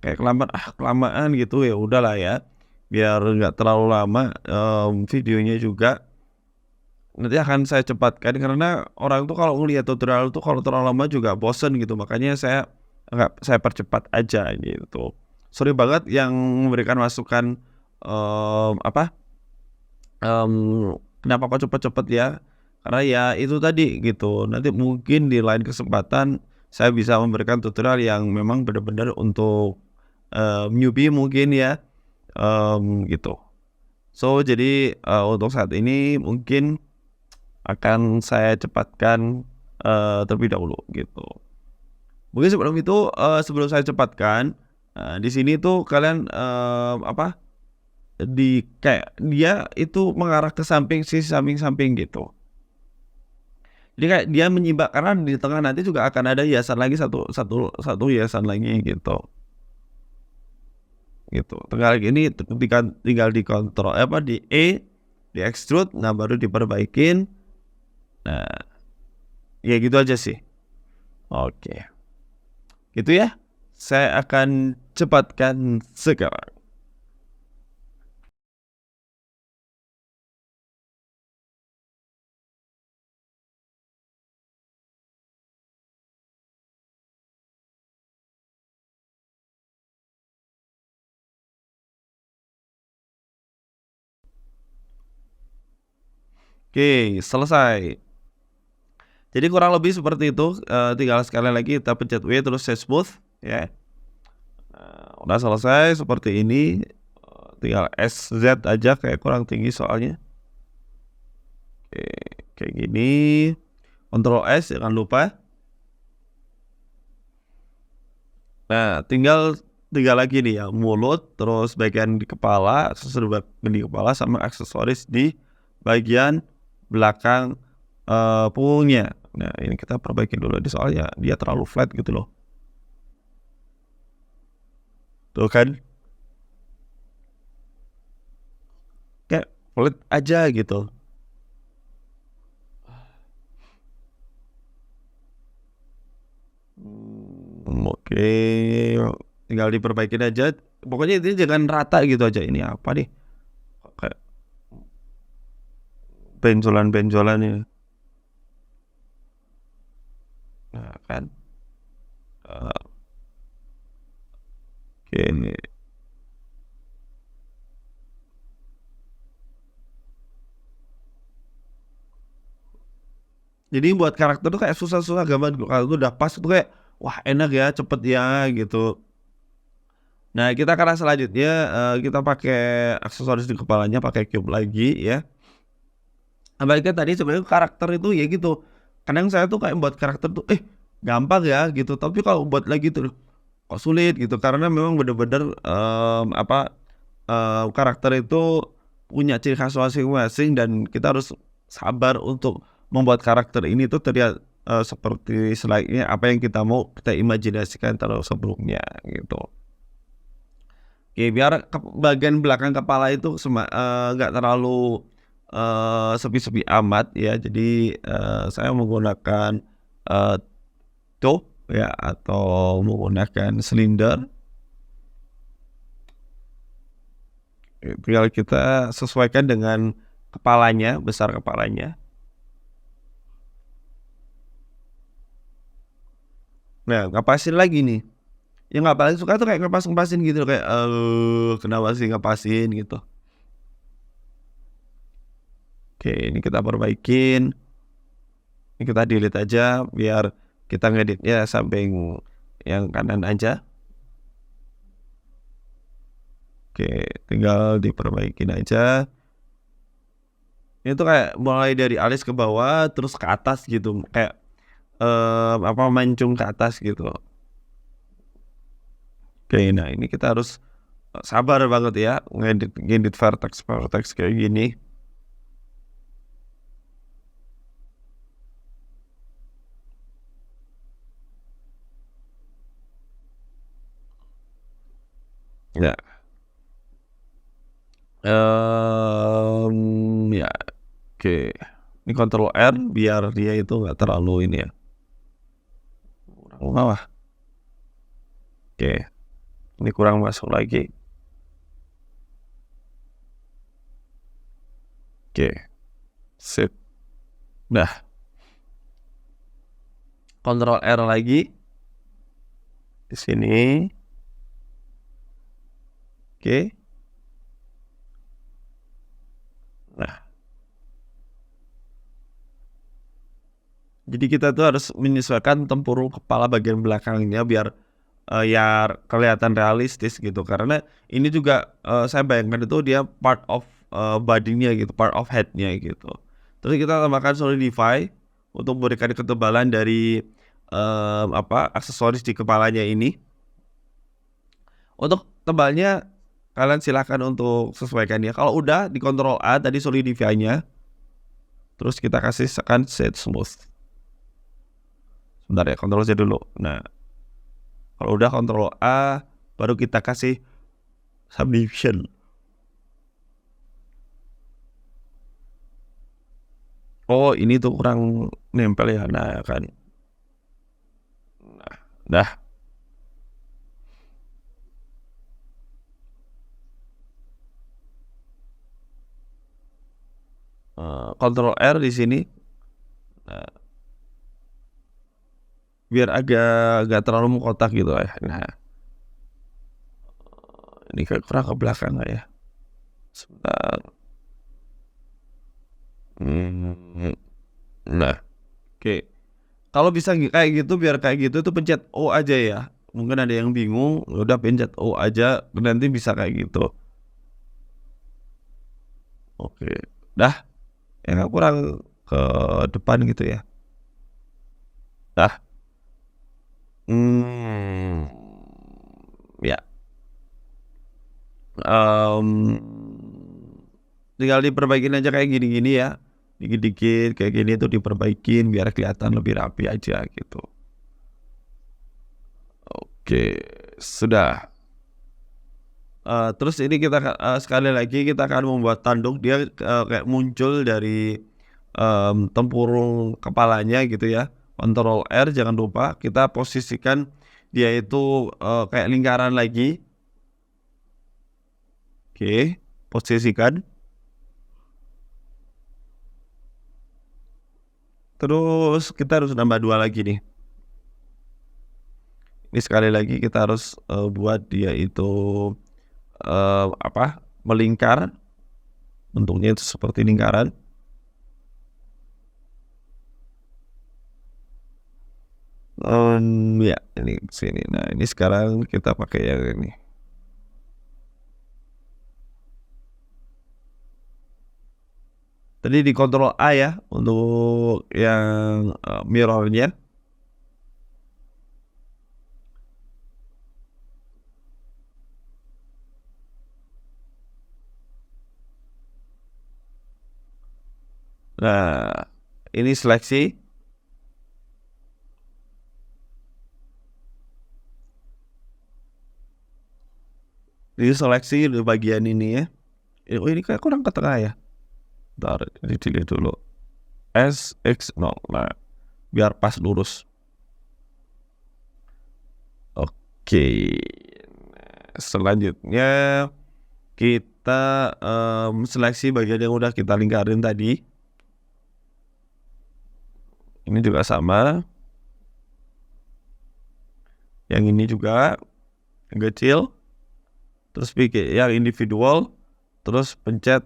kayak kelamaan gitu, ya udahlah ya, biar nggak terlalu lama, videonya juga. Nanti akan saya cepatkan karena orang tuh kalau ngelihat tutorial tuh kalau terlalu lama juga bosen gitu, makanya saya percepat aja gitu. Sorry banget yang memberikan masukan, kenapa kok cepet-cepet ya, karena ya itu tadi gitu, nanti mungkin di lain kesempatan saya bisa memberikan tutorial yang memang benar-benar untuk, newbie mungkin ya, gitu. So jadi, untuk saat ini mungkin akan saya cepatkan, terlebih dahulu gitu. Mungkin sebelum itu, sebelum saya cepatkan, di sini tuh kalian, kayak dia itu mengarah ke sisi samping-samping gitu. Jadi kayak dia menyimbang karena di tengah nanti juga akan ada hiasan lagi satu hiasan lagi gitu. Gitu. Tinggal dikontrol di di extrude, nah baru diperbaikin. Nah, ya gitu aja sih. Oke. Gitu ya. Saya akan cepatkan sekarang. Oke, selesai. Jadi kurang lebih seperti itu, tinggal sekali lagi kita pencet W terus set smooth ya. Udah selesai seperti ini, tinggal SZ aja, kayak kurang tinggi soalnya. Oke, kayak gini. Ctrl S jangan lupa. Nah, tinggal 3 lagi nih ya, mulut, terus bagian di kepala, aksesoris bagian di kepala, sama aksesoris di bagian belakang punggungnya. Nah, ini kita perbaiki dulu nih, soalnya dia terlalu flat gitu loh. Tuh kan? Kayak flat aja gitu. Oke, tinggal diperbaikin aja. Pokoknya ini jangan rata gitu aja. Ini apa nih? Kayak benjolan-benjolan ya. Nah, kan. Oke. Jadi buat karakter tuh kayak susah-susah gambar. Kalau tuh udah pas tuh kayak wah enak ya, cepet ya gitu. Nah, kita karena selanjutnya kita pakai aksesoris di kepalanya, pakai cube lagi ya. Balik ke tadi, sebenarnya karakter itu ya gitu. Kadang saya tuh kayak buat karakter tuh gampang ya gitu, tapi kalau buat lagi tuh kok sulit gitu, karena memang bener-bener karakter itu punya ciri khas masing-masing dan kita harus sabar untuk membuat karakter ini tuh terlihat seperti selayaknya apa yang kita mau kita imajinasikan terus sebelumnya gitu. Oke, biar bagian belakang kepala itu nggak terlalu sepi-sepi amat ya. Jadi saya menggunakan tube ya, atau menggunakan silinder. Tinggal kita sesuaikan dengan kepalanya, besar kepalanya. Nah, ngapasin lagi nih, yang nggak paling suka tuh kayak ngepas-ngepasin gitu, kayak kenapa sih ngepasin gitu. Oke, ini kita perbaikin, ini kita delete aja biar kita ngeditnya samping yang kanan aja. Oke, tinggal diperbaikin aja. Ini tuh kayak mulai dari alis ke bawah terus ke atas gitu, kayak mancung ke atas gitu. Oke, nah ini kita harus sabar banget ya ngedit vertex kayak gini. Ya. Ya, oke. Ini Ctrl R biar dia itu nggak terlalu ini ya. Kurang bawah. Oke. Ini kurang masuk lagi. Oke. Sip. Nah. Ctrl R lagi. Di sini. Oke. Nah. Jadi kita tuh harus menyesuaikan tempurung kepala bagian belakangnya biar ya kelihatan realistis gitu. Karena ini juga saya bayangkan itu dia part of body-nya gitu, part of head-nya gitu. Terus kita tambahkan solidify untuk memberikan ketebalan dari aksesoris di kepalanya ini. Untuk tebalnya kalian silahkan untuk sesuaikan ya. Kalau udah di Ctrl A tadi solidify-nya, terus kita kasih tekan set smooth. Sebentar ya, Ctrl Z dulu. Nah, kalau udah Ctrl A, baru kita kasih subdivision. Oh, ini tuh kurang nempel ya. Nah, kan. Nah, dah. Ctrl R di sini. Nah, biar agak terlalu mengkotak gitu ya. Nah, ini kurang ke belakang nggak ya? Sebentar. Nah, oke. Kalau bisa kayak gitu, biar kayak gitu tuh pencet O aja ya. Mungkin ada yang bingung, udah pencet O aja, nanti bisa kayak gitu. Oke, dah, ya kurang ke depan gitu ya. Dah, mmm, ya, mmm, tinggal diperbaikin aja kayak gini-gini ya, dikit-dikit kayak gini tuh diperbaikin biar kelihatan lebih rapi aja gitu. Oke, sudah. Terus ini sekali lagi kita akan membuat tanduk dia, kayak muncul dari, tempurung kepalanya gitu ya, Ctrl R jangan lupa kita posisikan dia itu, kayak lingkaran lagi. Oke, posisikan. Terus kita harus nambah 2 lagi nih. Ini sekali lagi kita harus, buat dia itu, melingkar, bentuknya itu seperti lingkaran. Ya ini sini. Nah ini sekarang kita pakai yang ini. Tadi di Ctrl A ya untuk yang, mirror-nya. Nah, ini seleksi. Ini seleksi di bagian ini ya. Oh ini kayak kurang ke tengah ya. Bentar, ini delete dulu. SX0. Nah, biar pas lurus. Oke. Selanjutnya kita, seleksi bagian yang udah kita lingkarin tadi. Ini juga sama. Yang ini juga yang kecil. Terus bikin yang individual. Terus pencet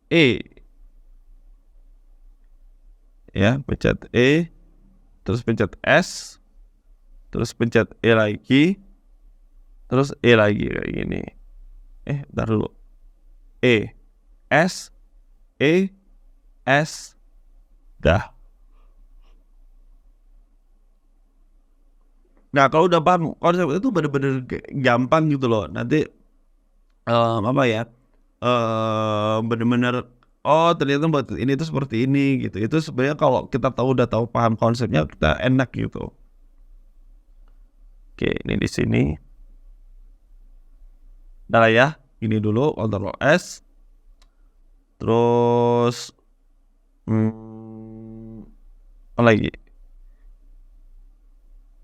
E. Ya, pencet E. Terus pencet S. Terus pencet E lagi. Terus E lagi kayak gini. Bentar dulu. E, S, E, S, dah. Nah kalau udah paham konsep itu bener-bener gampang gitu loh. Nanti, bener-bener, oh ternyata buat ini tuh seperti ini gitu. Itu sebenarnya kalau kita udah tahu paham konsepnya kita enak gitu. Oke, ini di sini. Udah lah ya, ini dulu Ctrl S. Terus, apa lagi?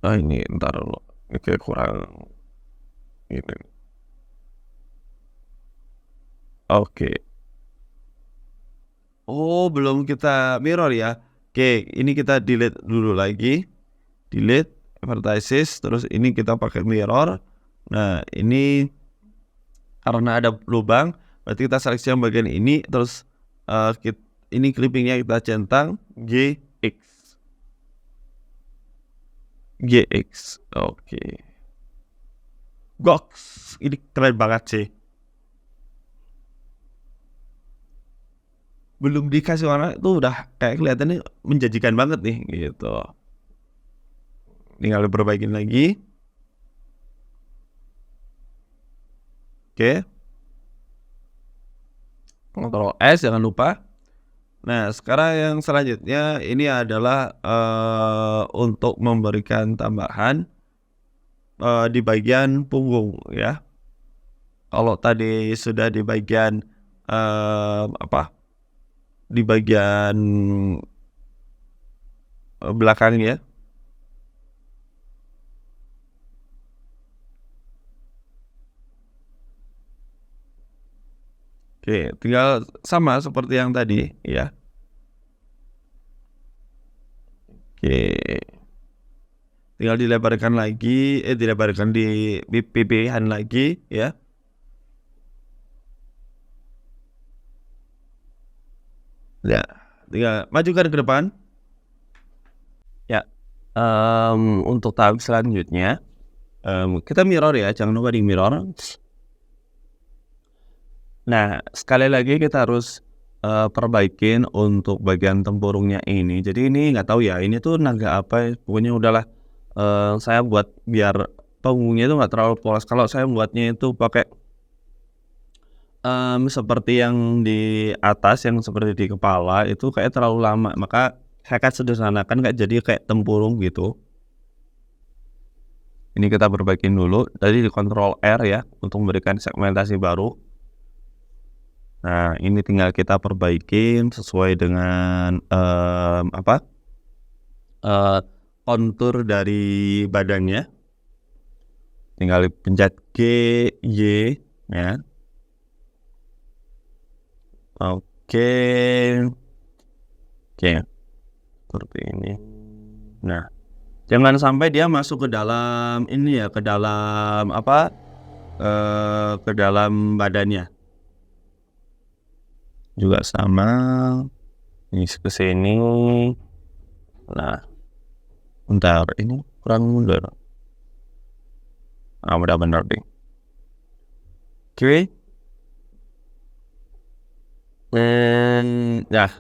Ini entar dulu, ini kayak kurang ini. Oke. Oh belum kita mirror ya. Oke, ini kita delete dulu lagi. Delete, vertices, terus ini kita pakai mirror. Nah ini karena ada lubang, berarti kita seleksi yang bagian ini, terus, ini clippingnya kita centang GX. GX, oke. Goks, ini keren banget sih. Belum dikasih warna itu udah kayak kelihatannya menjanjikan banget nih gitu. Tinggal diperbaikin lagi. Oke. Ctrl S jangan lupa. Nah sekarang yang selanjutnya ini adalah, untuk memberikan tambahan, di bagian punggung ya. Kalau tadi sudah di bagian, di bagian, belakangnya. Oke, tinggal sama seperti yang tadi ya. Oke. Tinggal dilebarkan lagi, dilebarkan di pipihan lagi ya. Ya, tinggal majukan ke depan. Ya, untuk tahap selanjutnya, kita mirror ya, jangan lupa di mirror. Nah, sekali lagi kita harus, perbaikin untuk bagian tempurungnya ini. Jadi ini nggak tahu ya, ini tuh naga apa ya, pokoknya udahlah, saya buat biar punggungnya itu nggak terlalu polos. Kalau saya buatnya itu pakai, seperti yang di atas, yang seperti di kepala itu kayak terlalu lama, maka saya akan sederhanakan kayak jadi kayak tempurung gitu. Ini kita perbaikin dulu, tadi di Ctrl R ya, untuk memberikan segmentasi baru. Nah, ini tinggal kita perbaikin sesuai dengan, kontur dari badannya. Tinggal pencet G, Y, ya. Oke. Oke, seperti ini. Nah, jangan sampai dia masuk ke dalam ini ya, ke dalam ke dalam badannya. Juga sama, ini ke sini. Nah, bentar, ini kurang mundur. Udah bener deh. Oke. Nah.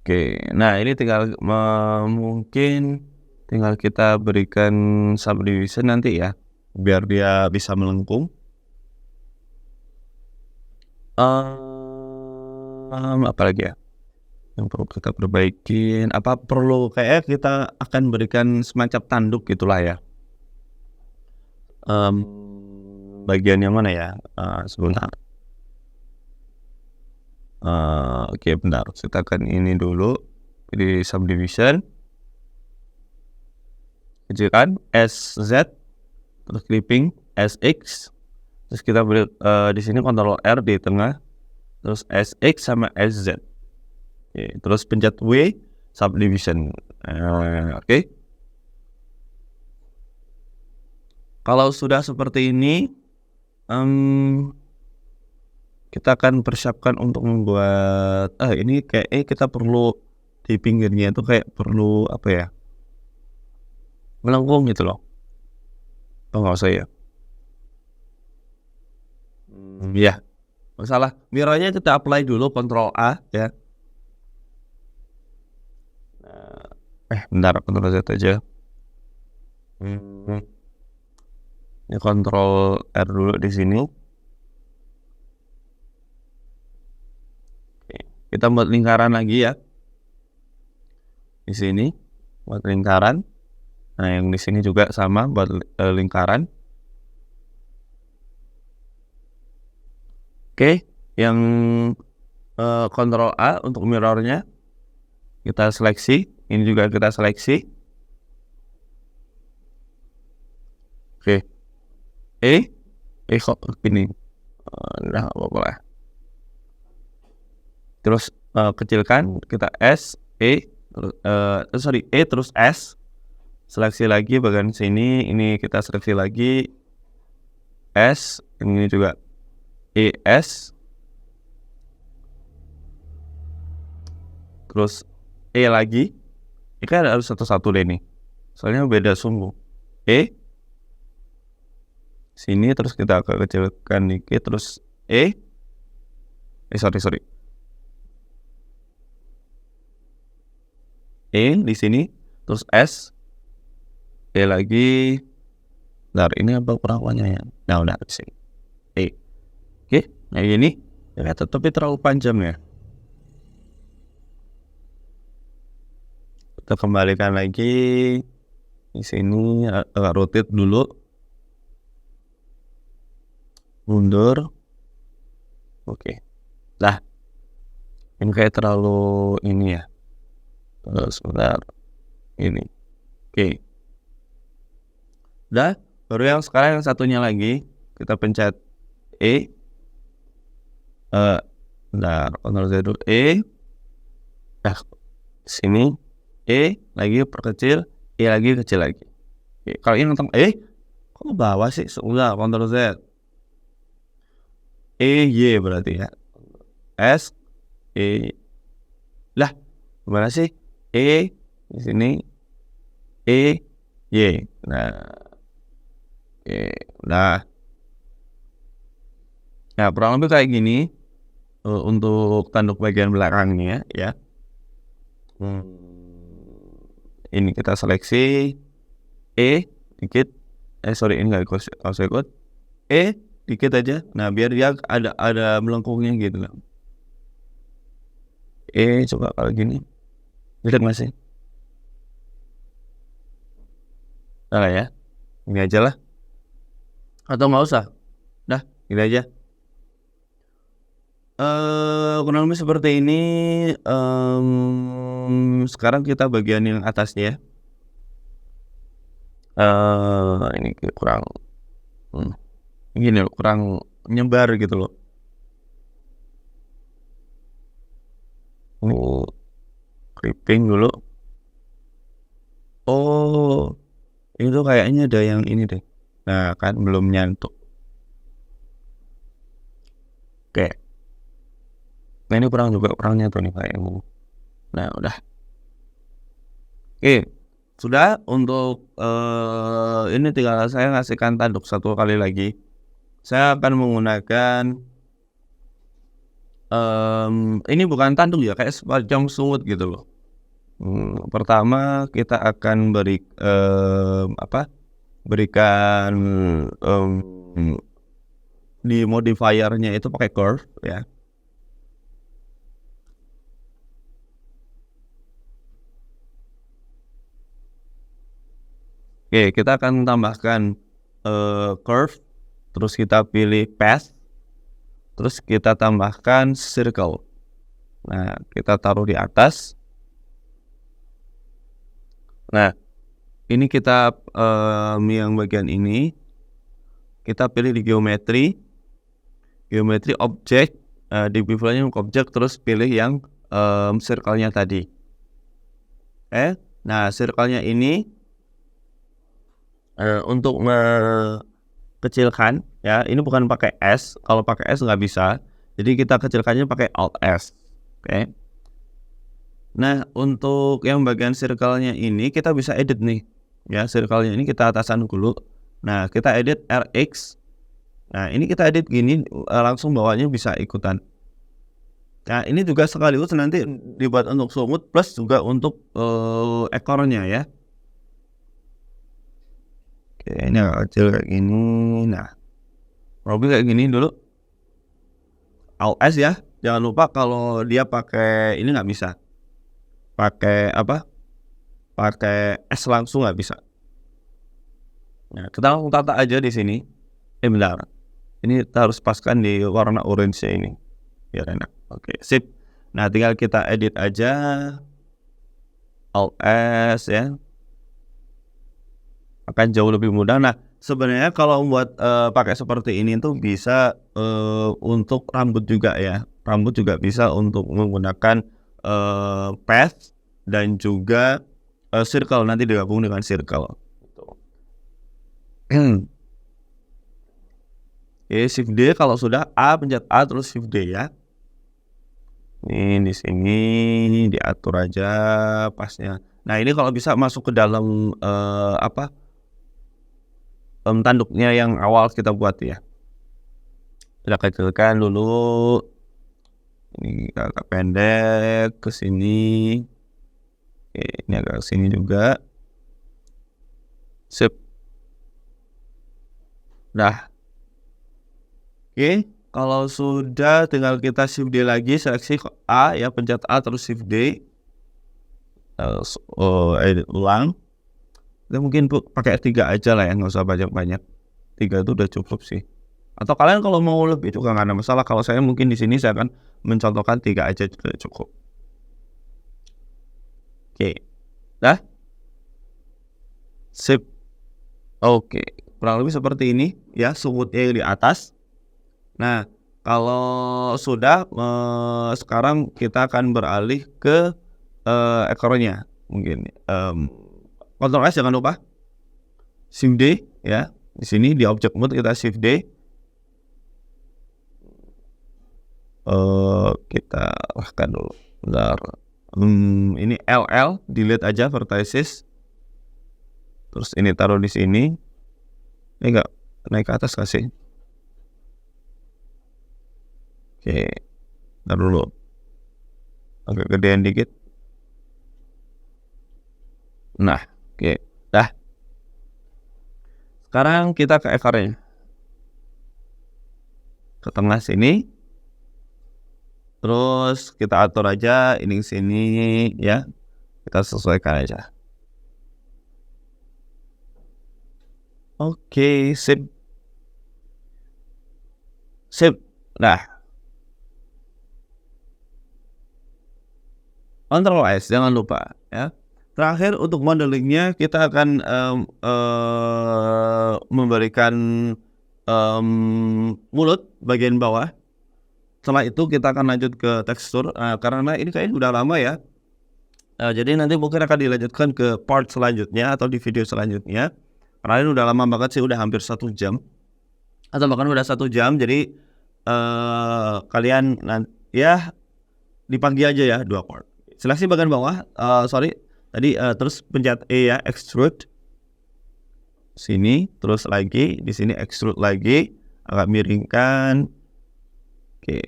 Oke, nah ini tinggal mungkin tinggal kita berikan subdivision nanti ya, biar dia bisa melengkung. Apalagi ya yang perlu kita perbaikin? Apa perlu kayaknya kita akan berikan semacam tanduk gitulah ya. Bagian yang mana ya? Sebentar. Oke, bentar. Kita akan ini dulu di subdivision. Kecilkan SZ, terus clipping SX, terus kita beri di sini Ctrl R di tengah, terus SX sama SZ. Oke, terus pencet W subdivision. Oke. Kalau sudah seperti ini, kita akan persiapkan untuk membuat ini kayak kita perlu di pinggirnya itu kayak perlu apa ya, melengkung gitu loh. Nggak usah ya. Ya, masalah mirrornya kita apply dulu, Ctrl A ya. Bentar, Ctrl Z aja. Ini Ctrl R dulu di sini. Oke, kita buat lingkaran lagi ya. Di sini buat lingkaran. Nah, yang di sini juga sama buat lingkaran. Oke, yang Ctrl A untuk mirrornya kita seleksi. Ini juga kita seleksi. Oke. Kok ini? Nah, apa-apa lah. Terus kecilkan, kita S, terus S. Seleksi lagi bagian sini, ini kita seleksi lagi S, ini juga ES. Terus E lagi. Ini kan harus satu-satu deh nih. Soalnya beda sungguh. Sini terus kita kecilkan dikit, terus sorry. Di sini, terus S. Lagi. Bentar, ini apa perawannya ya? Nah, udah di sini. Oke, nah ini ya tapi terlalu panjang ya. Kita kembalikan lagi di sini, rotate dulu, mundur. Oke. Nah, ini kayak terlalu ini ya. Terus sebentar ini. Oke. Udah, baru yang sekarang yang satunya lagi kita pencet bentar, Ctrl Z dulu, sini lagi perkecil, lagi kecil lagi. Oke, kalau yang tengah kok ke bawah sih? Udah, Ctrl Z, Y berarti ya, S, lah gimana sih? Di sini Y. Nah, udah. Nah, kurang lebih kayak gini untuk tanduk bagian belakangnya ya. Ini kita seleksi dikit. Sorry, ini nggak usah ikut. Dikit aja. Nah, biar dia ada melengkungnya gitu loh. Coba kalau gini, lihat masih. Nah ya, ini aja lah. Atau nggak usah. Dah, gini aja. Kurang lebih seperti ini. Sekarang kita bagian yang atasnya. Ini kurang gini loh, kurang nyebar gitu loh. Ini clipping dulu. Itu kayaknya ada yang ini deh. Nah kan belum nyantuk. Oke. Nah ini kurang nyatu nih kayaknya. Nah udah. Oke, sudah. Untuk ini tinggal saya ngasihkan tanduk satu kali lagi. Saya akan menggunakan ini bukan tanduk ya, kayak semacam sungut gitu loh. Pertama kita akan berikan di modifiernya itu pakai curve ya. Oke, kita akan tambahkan curve, terus kita pilih path, terus kita tambahkan circle. Nah, kita taruh di atas. Nah, ini kita yang bagian ini kita pilih di geometri object, di bevelnya object, terus pilih yang circle-nya tadi. Nah circle-nya ini untuk mengecilkan ya, ini bukan pakai S. Kalau pakai S nggak bisa, jadi kita kecilkannya pakai Alt S. Oke. Nah untuk yang bagian circle-nya ini kita bisa edit nih ya, circle-nya ini kita atasan dulu. Nah kita edit RX. Nah ini kita edit gini, langsung bawahnya bisa ikutan. Nah ini juga sekaligus nanti dibuat untuk sungut plus juga untuk ekornya ya. Oke, ini agak kecil kayak gini. Nah Robby kayak gini dulu. Alt S ya. Jangan lupa kalau dia pakai ini nggak bisa. Pakai S langsung nggak bisa. Nah kita langsung tata aja di sini. Bentar. Ini kita harus paskan di warna orange ini biar enak. Oke, sip. Nah tinggal kita edit aja. Alt S ya. Akan jauh lebih mudah. Nah sebenarnya kalau buat pakai seperti ini tuh bisa untuk rambut juga ya. Rambut juga bisa untuk menggunakan path dan juga circle, nanti digabung dengan circle. Shift D kalau sudah, pencet A terus Shift D ya. Ini di sini diatur aja pasnya. Nah ini kalau bisa masuk ke dalam tanduknya yang awal kita buat ya. Kita kecilkan dulu. Ini agak pendek ke sini. Oke, ini agak ke sini juga. Sip. Nah. Oke, kalau sudah tinggal kita Shift D lagi, seleksi A ya, pencet A terus Shift D. Edit ulang. Kita mungkin pakai 3 aja lah ya, nggak usah banyak-banyak. 3 itu udah cukup sih. Atau kalian kalau mau lebih juga nggak ada masalah. Kalau saya mungkin di sini saya akan mencontohkan 3 aja sudah cukup. Oke, dah. Sip. Oke, kurang lebih seperti ini ya, sungutnya yang di atas. Nah kalau sudah, sekarang kita akan beralih ke ekornya. Mungkin Ctrl S jangan lupa. Shift D ya. Di sini di object mode kita Shift D. Kita arahkan dulu. Bentar. Ini LL, delete aja vertices. Terus ini taruh di sini. Ini enggak naik ke atas kasih. Oke, ntar dulu, agak gedean dikit. Nah, oke, dah. Sekarang kita ke ekornya, ke tengah sini, terus kita atur aja ini sini ya, kita sesuaikan aja. Oke, sip. Nah, Ctrl S jangan lupa ya. Terakhir untuk modelingnya kita akan memberikan mulut bagian bawah. Setelah itu kita akan lanjut ke tekstur, karena ini kayaknya udah lama ya. Jadi nanti mungkin akan dilanjutkan ke part selanjutnya atau di video selanjutnya. Karena ini udah lama banget sih, udah hampir 1 jam atau bahkan udah 1 jam. Jadi kalian ya dipanggil aja ya 2 part. Seleksi bagian bawah, tadi terus pencet E ya, extrude sini, terus lagi di sini extrude lagi, agak miringkan. Oke.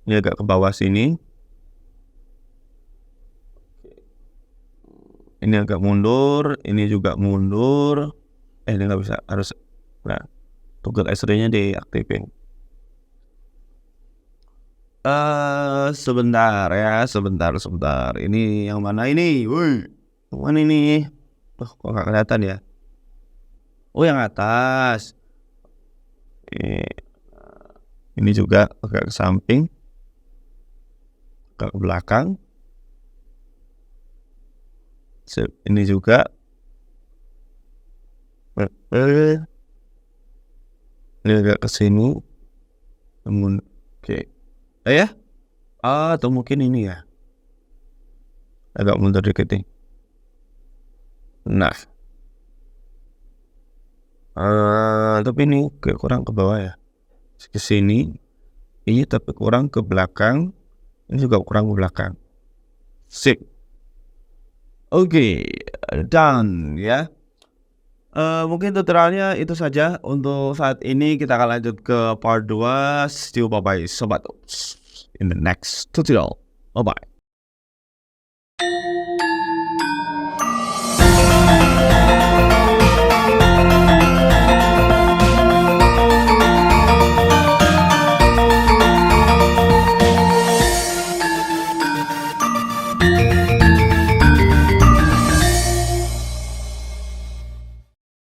Ini agak ke bawah sini. Ini agak mundur, ini juga mundur. Ini nggak bisa, harus toggle SD-nya diaktifin. Sebentar ya, sebentar. Ini yang mana ini? Woi, yang mana ini? Kok nggak kelihatan ya? Oh, yang atas. Ini juga agak ke samping, agak ke belakang. Ini juga. Ini agak ke sini. Oke. Ya? Atau mungkin ini ya. Agak mundur dikit nih. Nah. Tapi ini kurang ke bawah ya. Ke sini. Ini tapi kurang ke belakang. Ini juga kurang ke belakang. Sip. Oke, done ya. Mungkin tutorialnya itu saja untuk saat ini. Kita akan lanjut ke part 2. See you, bye bye sobat in the next tutorial. Bye bye.